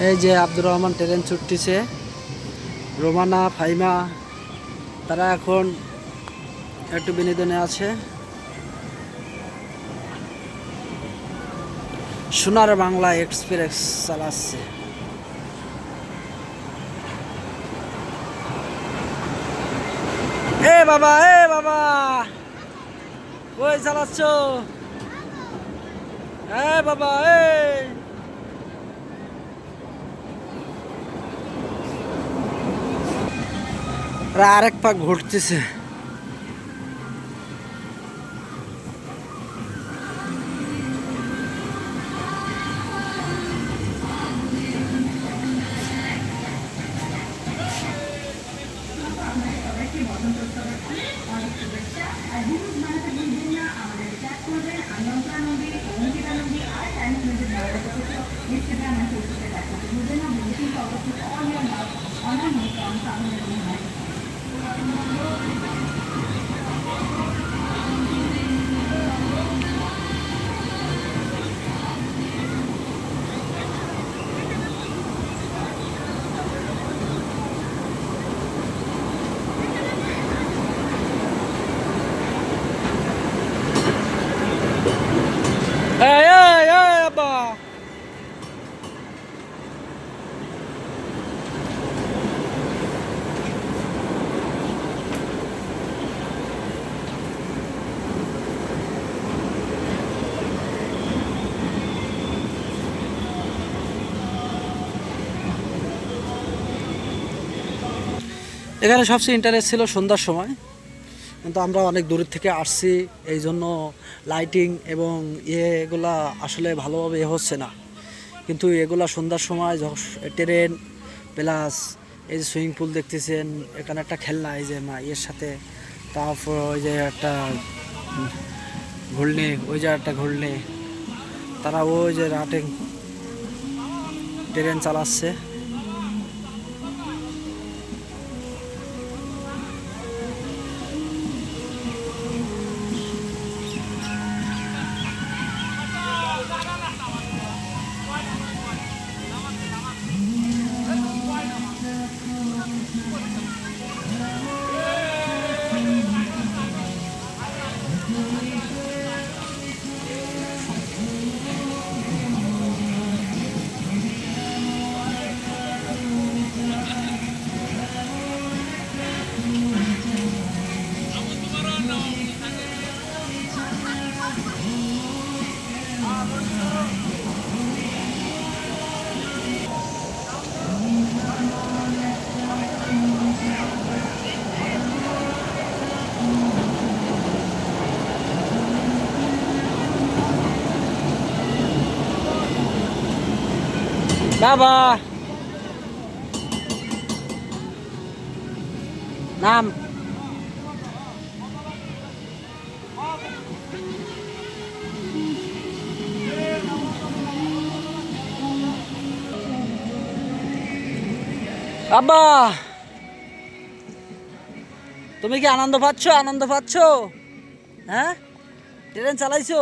এই যে আব্দুর রহমান ট্রেন ছুটতেছে, রোমানা ফাইমা তারা এখন একটু বিনোদনে আছে। সোনার বাংলা এক্সপ্রেস চালাচ্ছে। এ বাবা কই চালাচ্ছ? এ বাবা আরেক পাক ঘুরতেছে। আব্বা এখানে সবচেয়ে ইন্টারেস্ট ছিল সন্ধ্যার সময়, কিন্তু আমরা অনেক দূরের থেকে আসছি, এই জন্য লাইটিং এবং এগুলা আসলে ভালোভাবে হচ্ছে না। কিন্তু এগুলা সন্ধ্যার সময় ট্রেন প্লাস এই যে সুইমিং পুল দেখতেছেন, এখানে একটা খেলনা এই যে এর সাথে, তারপর ওই যে একটা ঘুরলে, ওই যে একটা ঘুরলে, তারা ওই যে রাটে ট্রেন চালাচ্ছে। বাবা নাম আব্বা, তুমি কি আনন্দ পাচ্ছ? আনন্দ পাচ্ছ? হ্যাঁ, ট্রেন চালাইছো?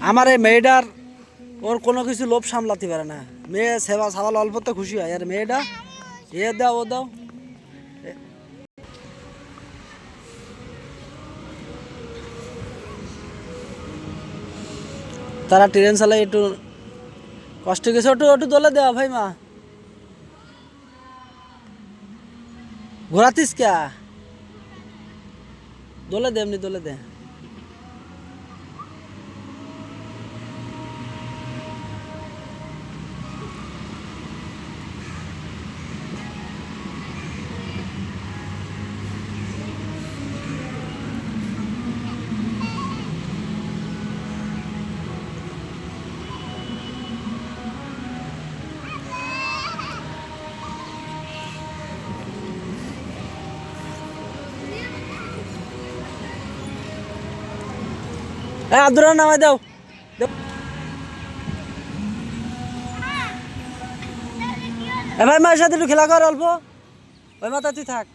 আমার এই মেয়েটার ওর কোনো কিছু লোভ সামলাতে পারে না। মেয়ে সেবা সাবাল অল্পতে খুশি হয়, আর মেয়েটা এ দাও ও দাও। তারা ট্রেন চালায়, একটু কষ্ট গেছে, ওটু ওটু দোলে দেওয়া ভাই মা, ঘোরাতিস কে? দোলে দে, এমনি দোলে দে। আব্দুর রহমান নামাই দাও। এ ভাই মায়ের সাথে একটু খেলা কর অল্প, ওই মাথা তুই থাক।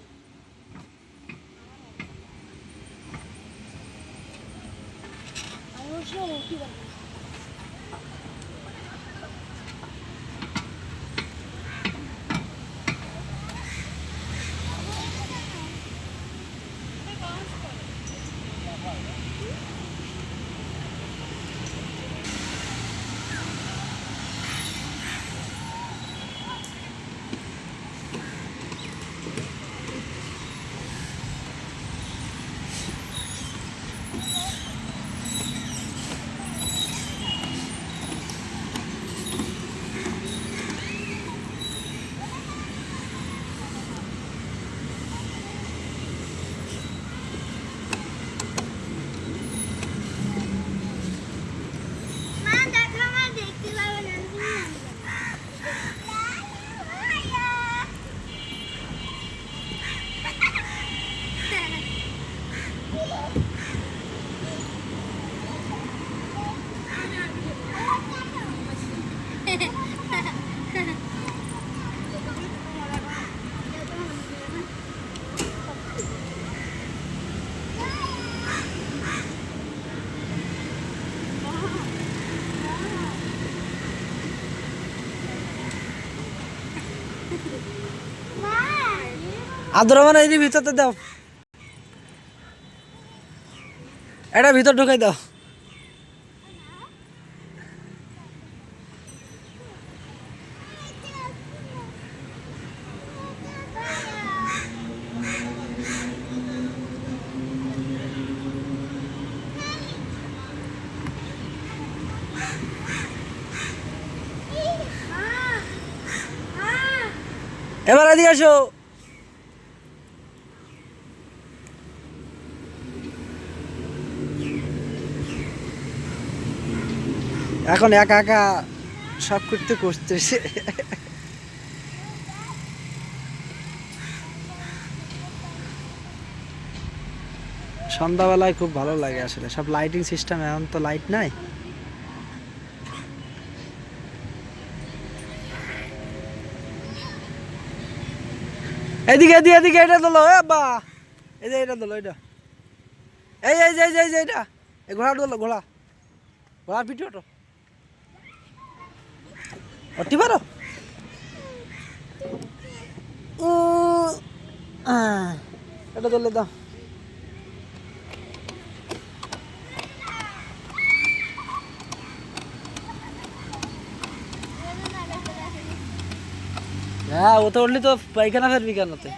আব্দুর রহমান এই ভিতরতে দাও, এটা ভিতর ঢুকাই দাও। এবার এদিকে আসো। এখন একা একা সব করতে করতেছে। সন্ধ্যাবেলায় খুব ভালো লাগে আসলে, সব লাইটিং সিস্টেম, এখন তো লাইট নাই। এদিকে এদিকে এদিকে এটা তোলো বা, এই যে এটা তোলো, এটা এই এই যে এই যে এটা, এই ঘোড়া তোলো, ঘোড়া ঘোড়ার পিঠে ওটো, অটি পারো। এটা তোলে দাও। হ্যাঁ, ও তো উঠলি তো পায়খানা ফেরবি কেনতে।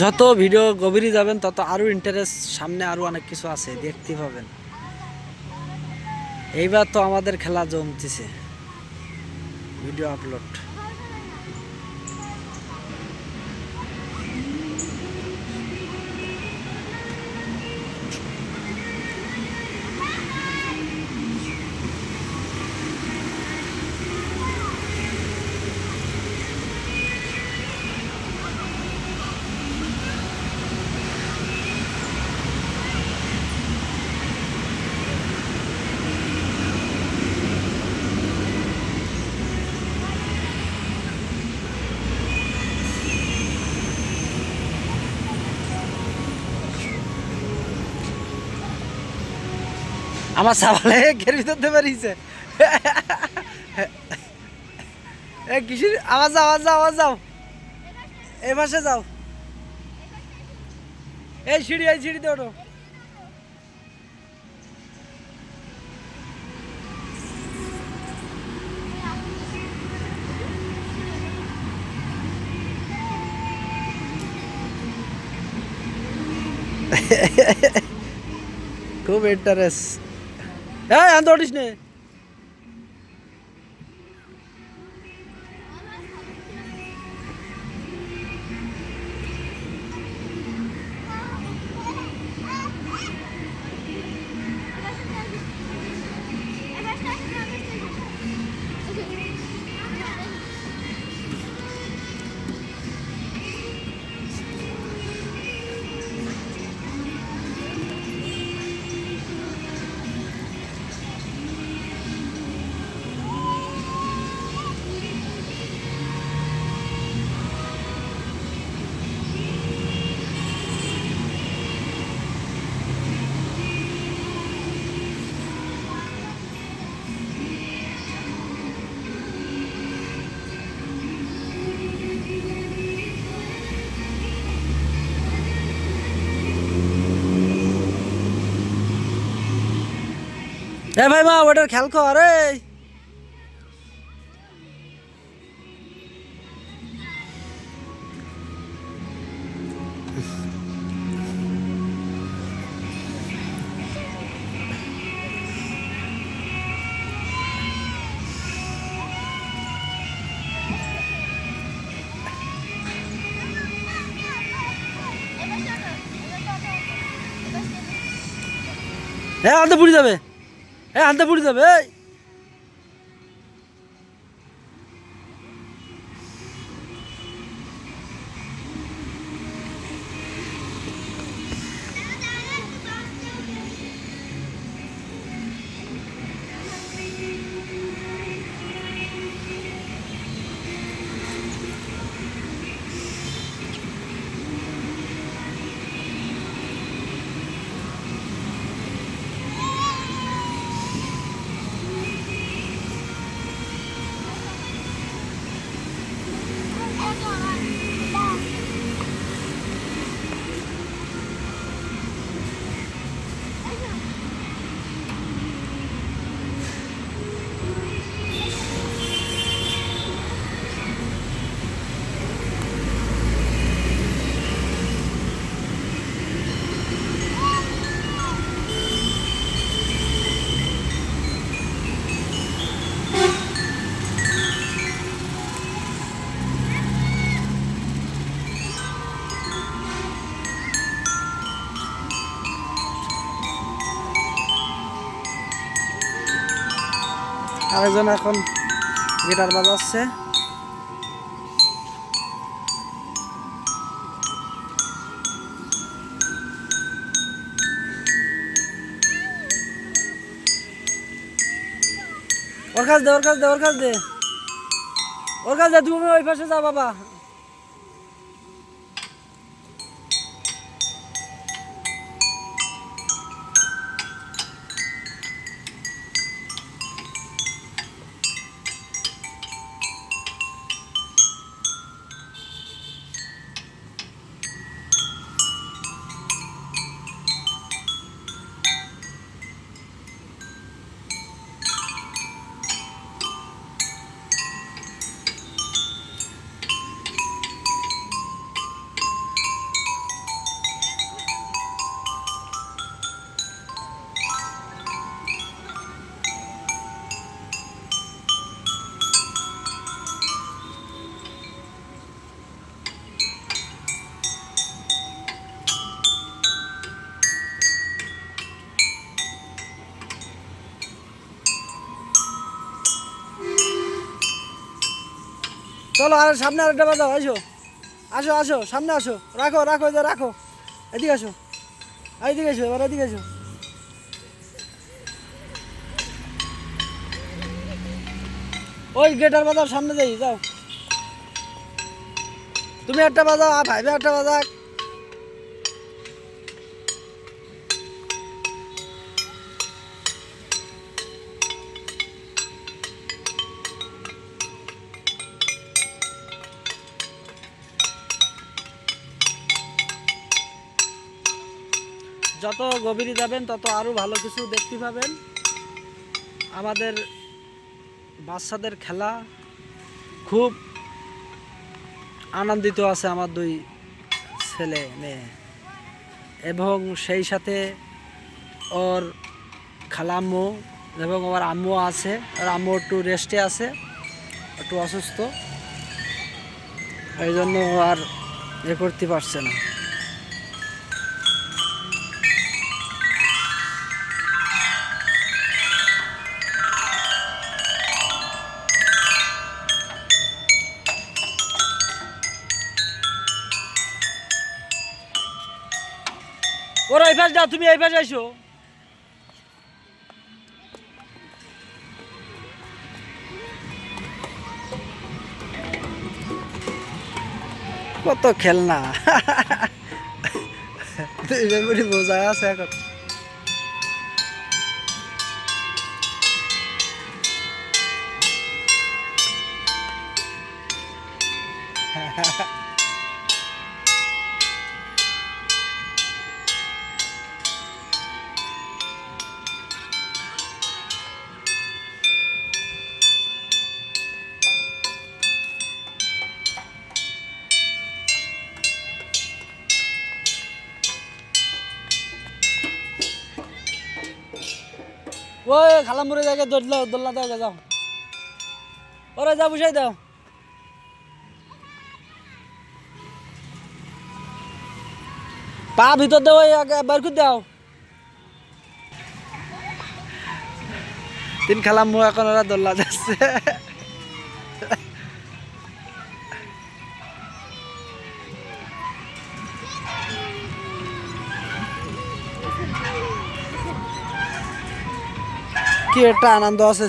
যত ভিডিও গভীরে যাবেন তত আরো ইন্টারেস্ট, সামনে আরো অনেক কিছু আছে দেখতে পাবেন। এইবার তো আমাদের খেলা জমতেছে, ভিডিও আপলোড। আমার সাবালে ঘের ভিতর দিয়ে বেরিয়েছে। কিসের আওয়াজ, আওয়াজ যাও, আওয়াজ যাও, এই পাশে যাও, এই সিঁড়িতে ওঠো। খুব ইন্টারেস্ট। হ্যাঁ, আনতে উঠিস নে। এ ভাই মা ওটার খেয়াল কর রে। হ্যাঁ আনতে পুড়ে যাবে, হ্যাঁ আনতে পুড়ে যাবে। এই আরেকজন এখন গিটার বাজাচ্ছে। ওর কাছ দে, ওর কাছ দে, ওর কাছ দে, ওর কাছ দে, তুমি ওই পাশে যাও বাবা। চলো আর সামনে আরেকটা বাজাও, আসো আসো আসো, সামনে আসো, রাখো রাখো, যে রাখো, এদিকে আসো, এইদিকে আসো, এবার এদিকে আসো। ওই গেটার বাজাও, সামনে যাই, যাও তুমি একটা বাজাও, আর ভাইবে একটা বাজাক। যত গভীরে যাবেন তত আরো ভালো কিছু দেখতে পাবেন। আমাদের বাচ্চাদের খেলা খুব আনন্দিত আছে আমার দুই ছেলে মেয়ে, এবং সেই সাথে ওর খালাম্মু এবং ওর আম্মু আছে। ওর আম্মু একটু রেস্টে আছে, একটু অসুস্থ, এই জন্য আর করতে পারছে না। ওরা এই পাশ যাও, তুমি এই পাশে আইসো। কত খেলনা বোঝা আছে এখন। ওই খালামুড়ে জায়গায় দোলনা দাও যাও, ওরা যা বুঝাই দাও। পা ভিতর দাও, ওই আগে বার করে দাও। তিন খালাম্মু এখন ওরা দোলনা যাচ্ছে। কি একটা আনন্দ আছে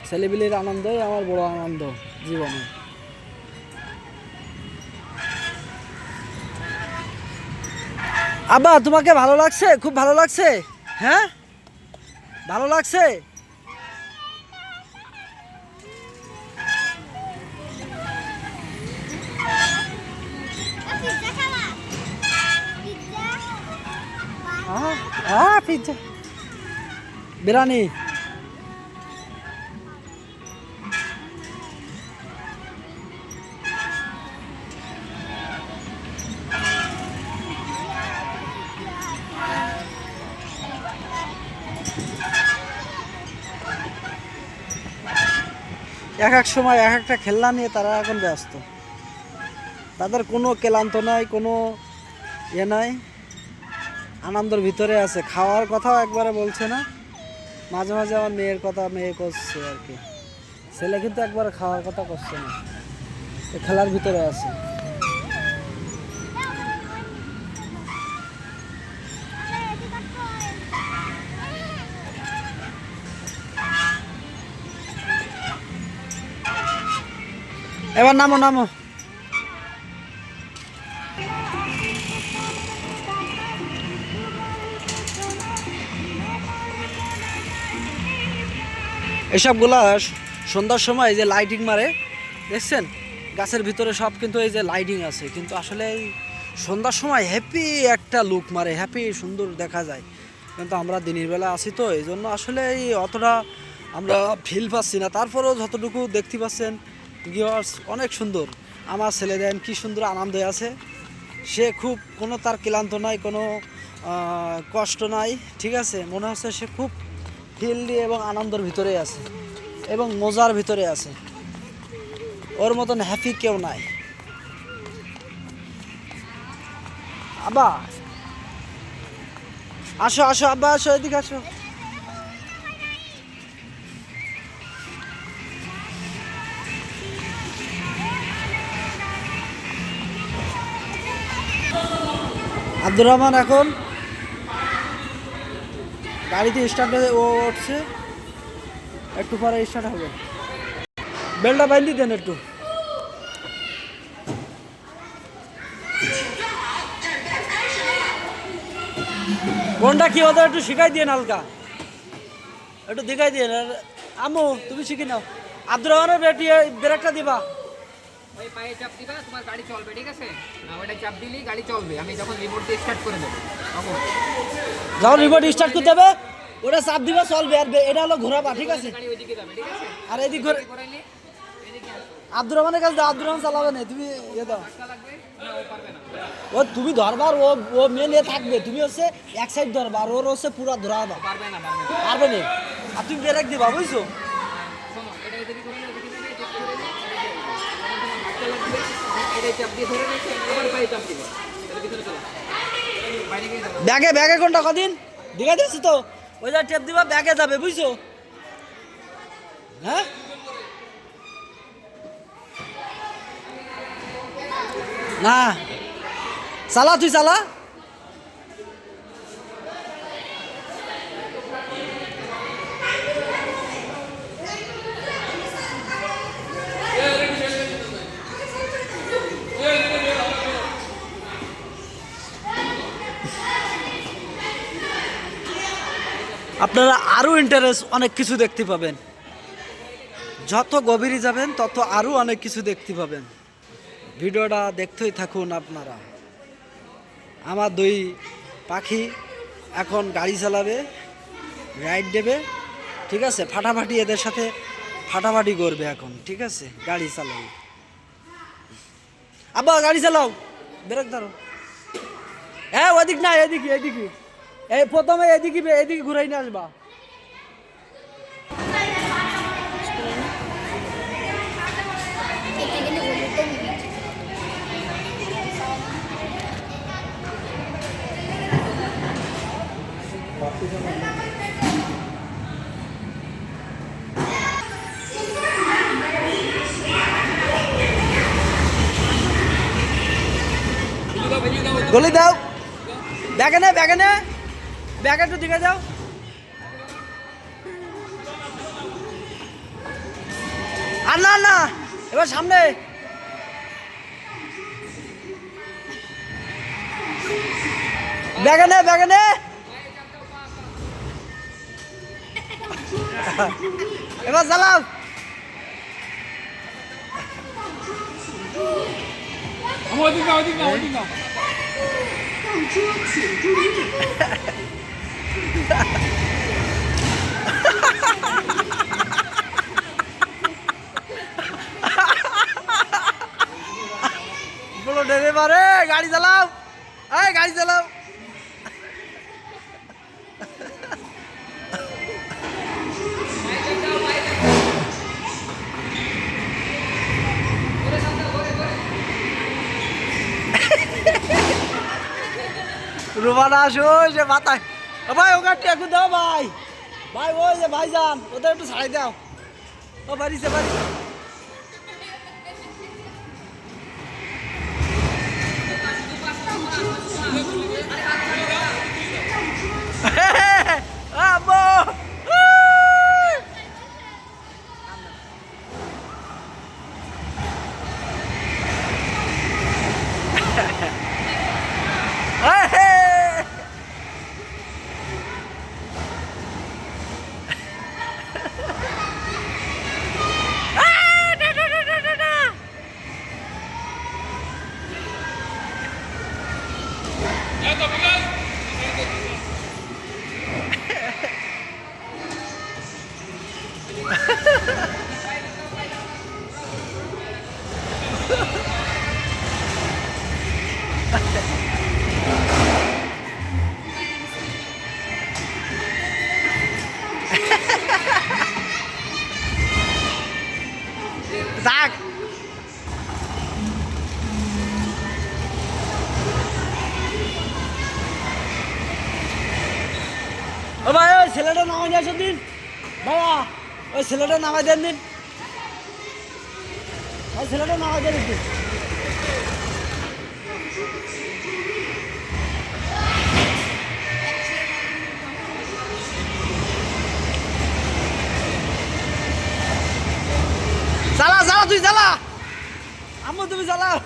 ছেলেবিলির আনন্দই আমার বড় আনন্দ জীবনে। আব্বা তোমাকে ভালো লাগছে? খুব ভালো লাগছে? হ্যাঁ ভালো লাগছে? পিজ্জা বিরিয়ানি। এক এক সময় এক একটা খেলনা নিয়ে তারা এখন ব্যস্ত, তাদের কোনো ক্লান্ত নাই, কোনো ইয়ে নাই, আনন্দের ভিতরে আছে। খাওয়ার কথাও একবারে বলছে না, মাঝে মাঝে আমার মেয়ের কথা মেয়ে করছে আর কি, ছেলে কিন্তু একবারে খাওয়ার কথা করছে না, খেলার ভিতরে আছে। এবার নামো নামো। এসবগুলা সন্ধ্যার সময় যে লাইটিং মারে দেখছেন গাছের ভিতরে সব, কিন্তু এই যে লাইটিং আছে, কিন্তু আসলে এই সন্ধ্যার সময় হ্যাপি একটা লুক মারে, হ্যাপি সুন্দর দেখা যায়। কিন্তু আমরা দিনের বেলা আসি তো এই জন্য আসলে এই অতটা আমরা ফিল পাচ্ছি না। তারপরেও যতটুকু দেখতে পাচ্ছেন ভিউয়ার্স অনেক সুন্দর। আমার ছেলে দেন কি সুন্দর আনন্দে আছে, সে খুব কোনো তার ক্লান্ত নাই, কোনো কষ্ট নাই, ঠিক আছে, মনে হচ্ছে সে খুব ফিল দিয়ে এবং আনন্দের ভিতরে আছে এবং মজার ভিতরে আছে। ওর মতন হ্যাপি কেউ নাই। আব্বা আসো আসো, আব্বা আসো, এদিকে আসো। আব্দুর রহমান এখন গাড়িতে স্টার্ট ও উঠছে, একটু পরে স্টার্ট হবে। বেলটা বাইন্ধি দেন একটু। কোনটা কি হতো একটু শিখাই দিয়ে হালকা, একটু দেখাই দিয়ে। আম্মু তুমি শিখি নাও। আব্দুর রহমানের ব্রেকটা দিবা, ওই পায়ে চাপ দিবা, তোমার গাড়ি চলবে, ঠিক আছে? না ওটা চাপ দিলেই গাড়ি চলবে। আমি যখন রিমোট দিয়ে স্টার্ট করে দেবো তখন যখন রিমোট স্টার্ট করতে হবে ওটা চাপ দিবা, চলবে। আর এটা হলো ঘোরাবা, ঠিক আছে? গাড়ি ওইদিকে যাবে, ঠিক আছে? আর এদিক ঘুরে ঘোরাইলে এদিকে আসবে। আব্দুর রহমানের কাছে দাও, আব্দুর রহমান চালাবে না, তুমি ইয়ে দাও। ধাক্কা লাগবে না, ও পারবে না। ও তুমি ধরবার, ও মেন এ থাকবে, তুমি হচ্ছে এক সাইড ধরবা, আর ওর হচ্ছে পুরা ধরাবা, পারবে না, পারবে না। পারবে না। আর তুমি ব্রেক দিবা, বুঝছো? শোনো, এটা এদিকে ঘোরালে এদিকে যাবে, এদিকে ঘোরালে এদিকে আসবে। যখন তোমার ধাক্কা লাগবে এটাই চাপ দিয়ে ধরে রেখে আবার পায়ে চাপ দিবা, এর ভিতরে চলে বাইরে গিয়ে যাবে। ব্যাগে কোনটা কদিন দেখে দিচ্ছি তো, ওই যা টেপ দিবা ব্যাগে যাবে, বুঝছো? হ্যাঁ না চালা, তুই চালা। আপনারা আরও ইন্টারেস্ট অনেক কিছু দেখতে পাবেন, যত গভীরে যাবেন তত আরও অনেক কিছু দেখতে পাবেন। ভিডিওটা দেখতেই থাকুন আপনারা। আমার দুই পাখি এখন গাড়ি চালাবে, রাইড দেবে, ঠিক আছে? ফাটাফাটি এদের সাথে ফাটাফাটি করবে এখন, ঠিক আছে? গাড়ি চালাবে। আব্বা গাড়ি চালাও, ব্রেক ধরো। হ্যাঁ ওদিক না, এদিকে এদিকে এই প্রথমে এদিকে এদিকে ঘুরাই নিয়ে আসবা। গলি দাও, ব্যাগে নে ব্যাগে একটু দিকে যাও। আর না না, এবার সামনে। ব্যাগে নে এবার চালাও। বলো ড্রাইভার গাড়ি চালাও, গাড়ি চালাও। রুমানা আসো যে মাথায়। ভাই ও গাড়িটা একটু দাও ভাই, ওই যে ভাইজান ওদের একটু ছাড়াই দাও। ও বাড়িছে আব্বু। থাক। ও ভাই ওই ছেলেটা নামাই নিয়ে আসো দিন, ভাইয়া ওই ছেলেটা নামাই দেন দিন, ওই ছেলেটা নামাই দেন একটু। চালা তুই চালা, আম্মু তুমি চালাও,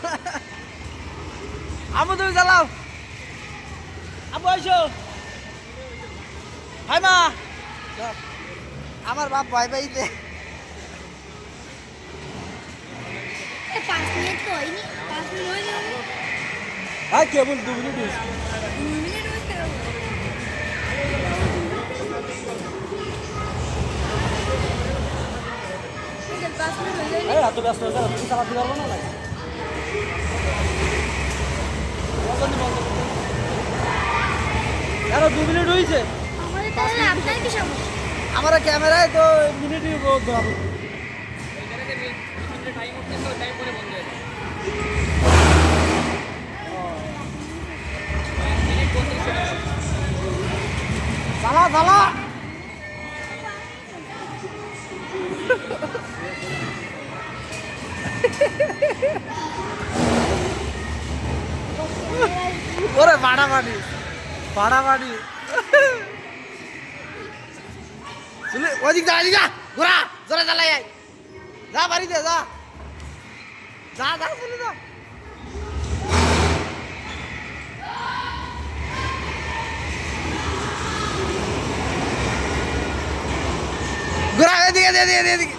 আব্বু আইসো। হাই মা, আমার বাপ ভাই ভাইতে 5 মিনিট তো হয়নি, 5 মিনিট হয়ে যাবে। হ্যাঁ কেবল 2 মিনিট হয়েছে। 2 মিনিট হয়েছে। এটা 5 মিনিট হয়ে যায়নি। এত ব্যস্ত হয়ে যাবে, তুমি চালাতে পারবো না নাকি? আরো 2 মিনিট হয়েছে। আমাদের তাহলে আপনার কি সমস্যা? আমার ক্যামেরায় তো মিনিটই ধরাবো। টাইম উঠতেছে, টাইম পরে বন্ধ হয়ে যায়। চালা ওরে বাড়াবাড়ি ওদিক যা ঘোরা জোরে চালাই যা বাড়িতে যা চলে যা। ঘোরা এদিকে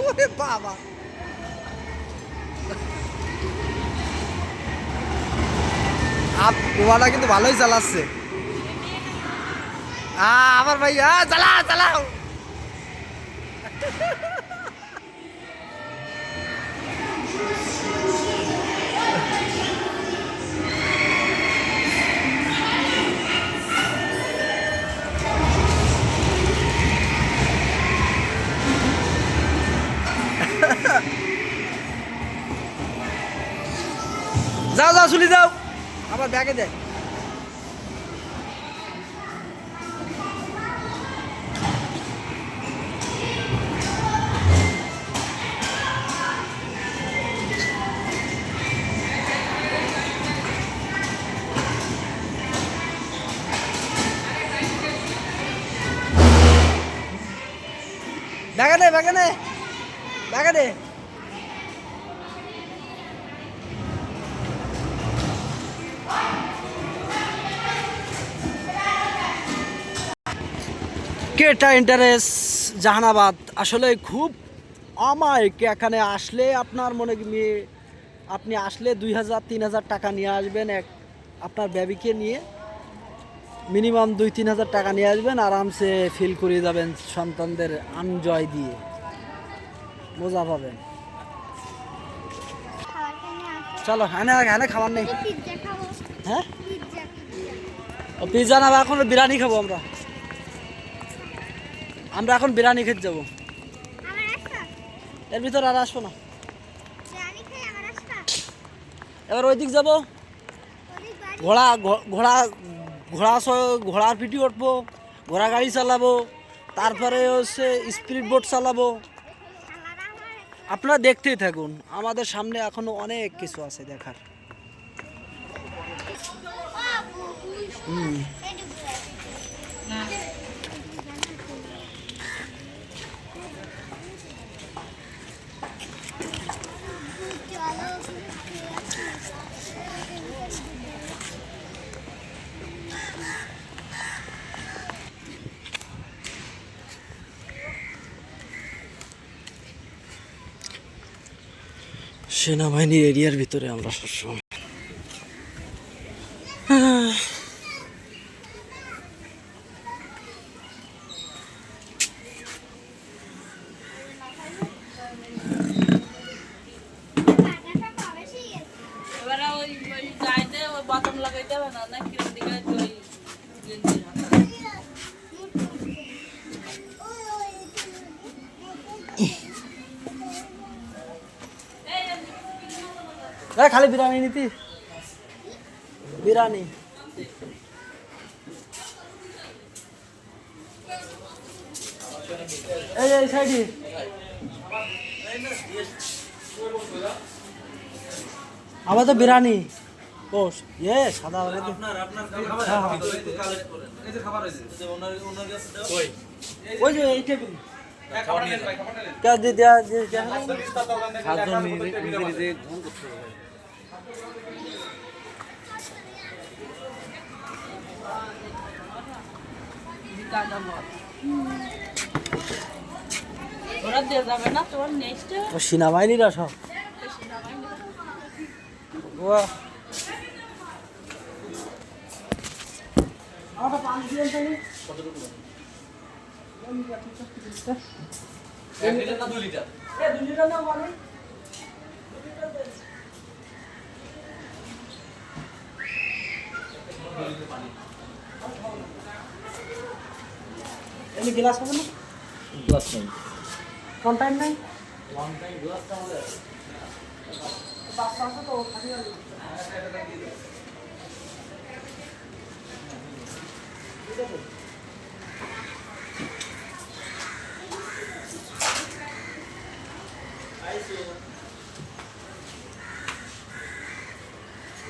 ওরে বাবা, ওয়ালা কিন্তু ভালোই চালাচ্ছে। আমার ভাই চালাও। যাও যাও চলে যাও আবার ব্যাগে দে ব্যাগে দে ব্যাগে দে ব্যাগে দে কেটা ইন্টারেস্ট জাহানাবাদ আসলে খুব অমায়িক এখানে আসলে আপনার মনে আপনি আসলে 2000-3000 টাকা নিয়ে আসবেন আপনার বেবিকে নিয়ে মিনিমাম 2-3000 টাকা নিয়ে আসবেন আরামসে ফিল করে যাবেন সন্তানদের এনজয় দিয়ে মজা পাবেন খাবার কিনে আসো চলো হ্যাঁ খাবার নেই পিৎজা খাবো হ্যাঁ পিৎজা ও পিৎজা না এখন বিরিয়ানি খাবো আমরা এখন বিরিয়ানি খেতে যাবো আমার আসো এর ভিতর আর আসবো না জানি খাই আমার আসো এবার ওই দিক যাবো ওদিক বাড়ি ঘোড়ার পিটি উঠবো ঘোড়া গাড়ি চালাবো তারপরে হচ্ছে স্পিড বোট চালাবো শালারা আমার আপনারা দেখতেই থাকুন আমাদের সামনে এখনো অনেক কিছু আছে দেখার হুম সেনাবাহিনীর এরিয়ার ভিতরে আমরা সবসময় এবারে ওই গাইতে ওই বাদাম লাগাইতে হবে না কিরম দিকে ওই গেঞ্জির হাতা। খালি বিরিয়ানি নিতি বিরিয়ানি এই সাইডে আমার তো বিরিয়ানি বস সাদা ওই যে এই টেবিল ওরা দিয়ে যাবে না তোমার নেক্সট সেনাবাহিনীরা সব এমনি গ্লাস হবে না গ্লাস নেই কোন টাইম নাই ওয়ান টাইম গ্লাসটা আমাদের বাচ্চা আছে তো খালি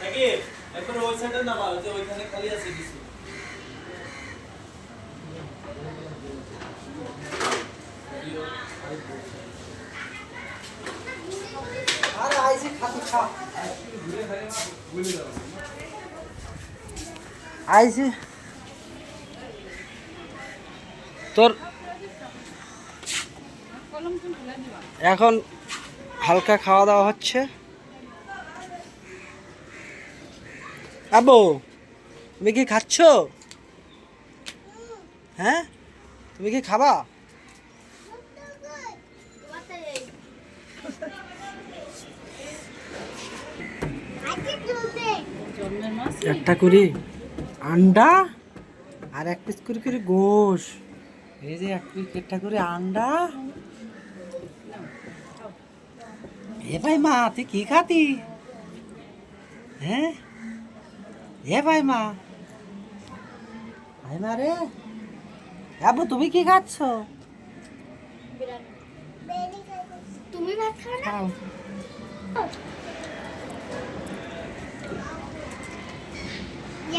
নাকি একবার ওই সাইডে নামা ওই যে ওইখানে খালি আছে কিছু আরে আইছি খাতি খা আইছি তোর এখন হালকা খাওয়া দাওয়া হচ্ছে আব্বু তুমি কি খাচ্ছ হ্যাঁ তুমি কি খাবা জন্মের মাছ একটা করে আন্ডা আর এক পিস করে গোশ এই যে একটা করে আন্ডা এ ভাই মা তুই কি খাতি হ্যাঁ এ ভাই মা রে আবু তুমি কি খাচ্ছ? তুমি ভাত খাও না? খাও।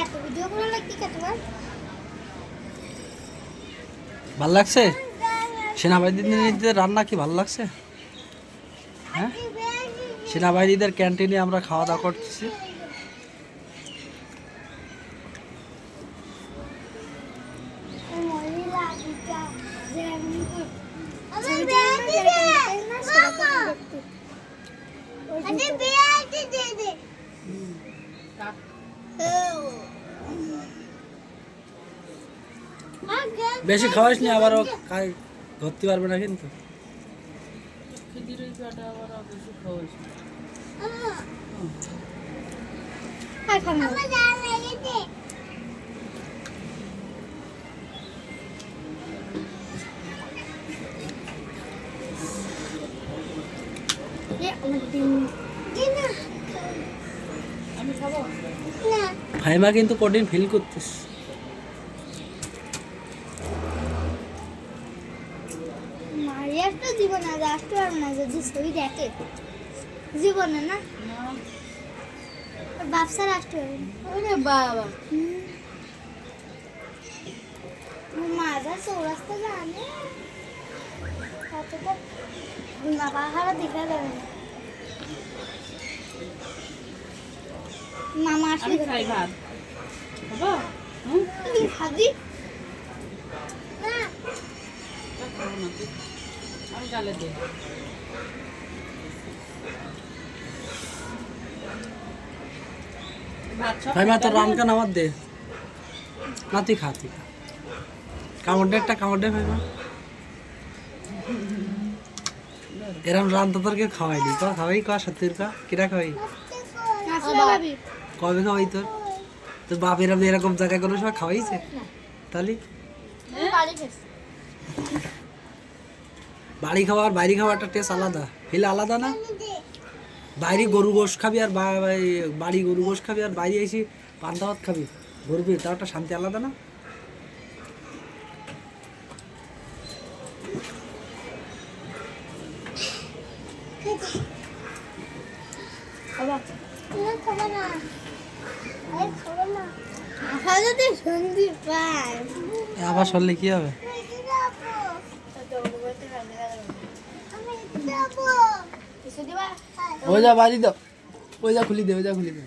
এত ভিডিও করা লাগবে কে তোমার? ভাল লাগছে? সেনাবাহিনীদের রান্না কি ভালো লাগছে? হ্যাঁ সেনাবাহিনীদের ক্যান্টিনে আমরা খাওয়া দাওয়া করতেছি। বেশি খাওয়াস নি আবারও ধরতে পারবে না কিন্তু। খিদির ওই পেটা আবার বেশি খাওয়াইছে। আমি খাবো ভাইমা কিন্তু কঠিন ফিল করতেছ। মারিয়ার তো জীবন আগে আসতে পারবো না যদি ছবি দেখে জীবনে না ব্যবসার আসতে পারবো না। ওরে বাবা माझा चौरस्ता जाणे आता तर पाहाडा दिखा जाणे मामा আমি আসলে খাই ভাত খাবো হুম তুমি খাবি না খাবো না তুই আমি গালে দে ভাত সব ভাইমা তোর রানকান আমার দে না, তুই খা তুই খা। কামড় দে একটা কামড় দে ভাইমা। এরম রান তো তোর কেউ খাওয়াইনি, ক খাওয়াই ক সত্যির ক কিরা খাওয়াই আসলে ভাবি কবে খাওয়াই তোর? তোর বাপ এরকম জায়গায় কোনো সময় খাওয়াইছে? তাহলে বাড়ি খেয়েছি বাড়ি খাওয়া আর বাইরে খাওয়া একটা টেস্ট আলাদা, ফিল আলাদা না? বাইরে গরু গোশ খাবি আর বাড়ি গরু গোশ খাবি আর বাইরে এসে পান্তা ভাত খাবি ঘুরবি, তার একটা শান্তি আলাদা না? না খাবো না আরে খাবো না আহা যদি সন্ধি পায় আবার সরলে কি হবে? আমি যাবো কিছু দিবা ওই যা বাড়ি দাও, ওই যা খুলি দে, ওই যা খুলি দে।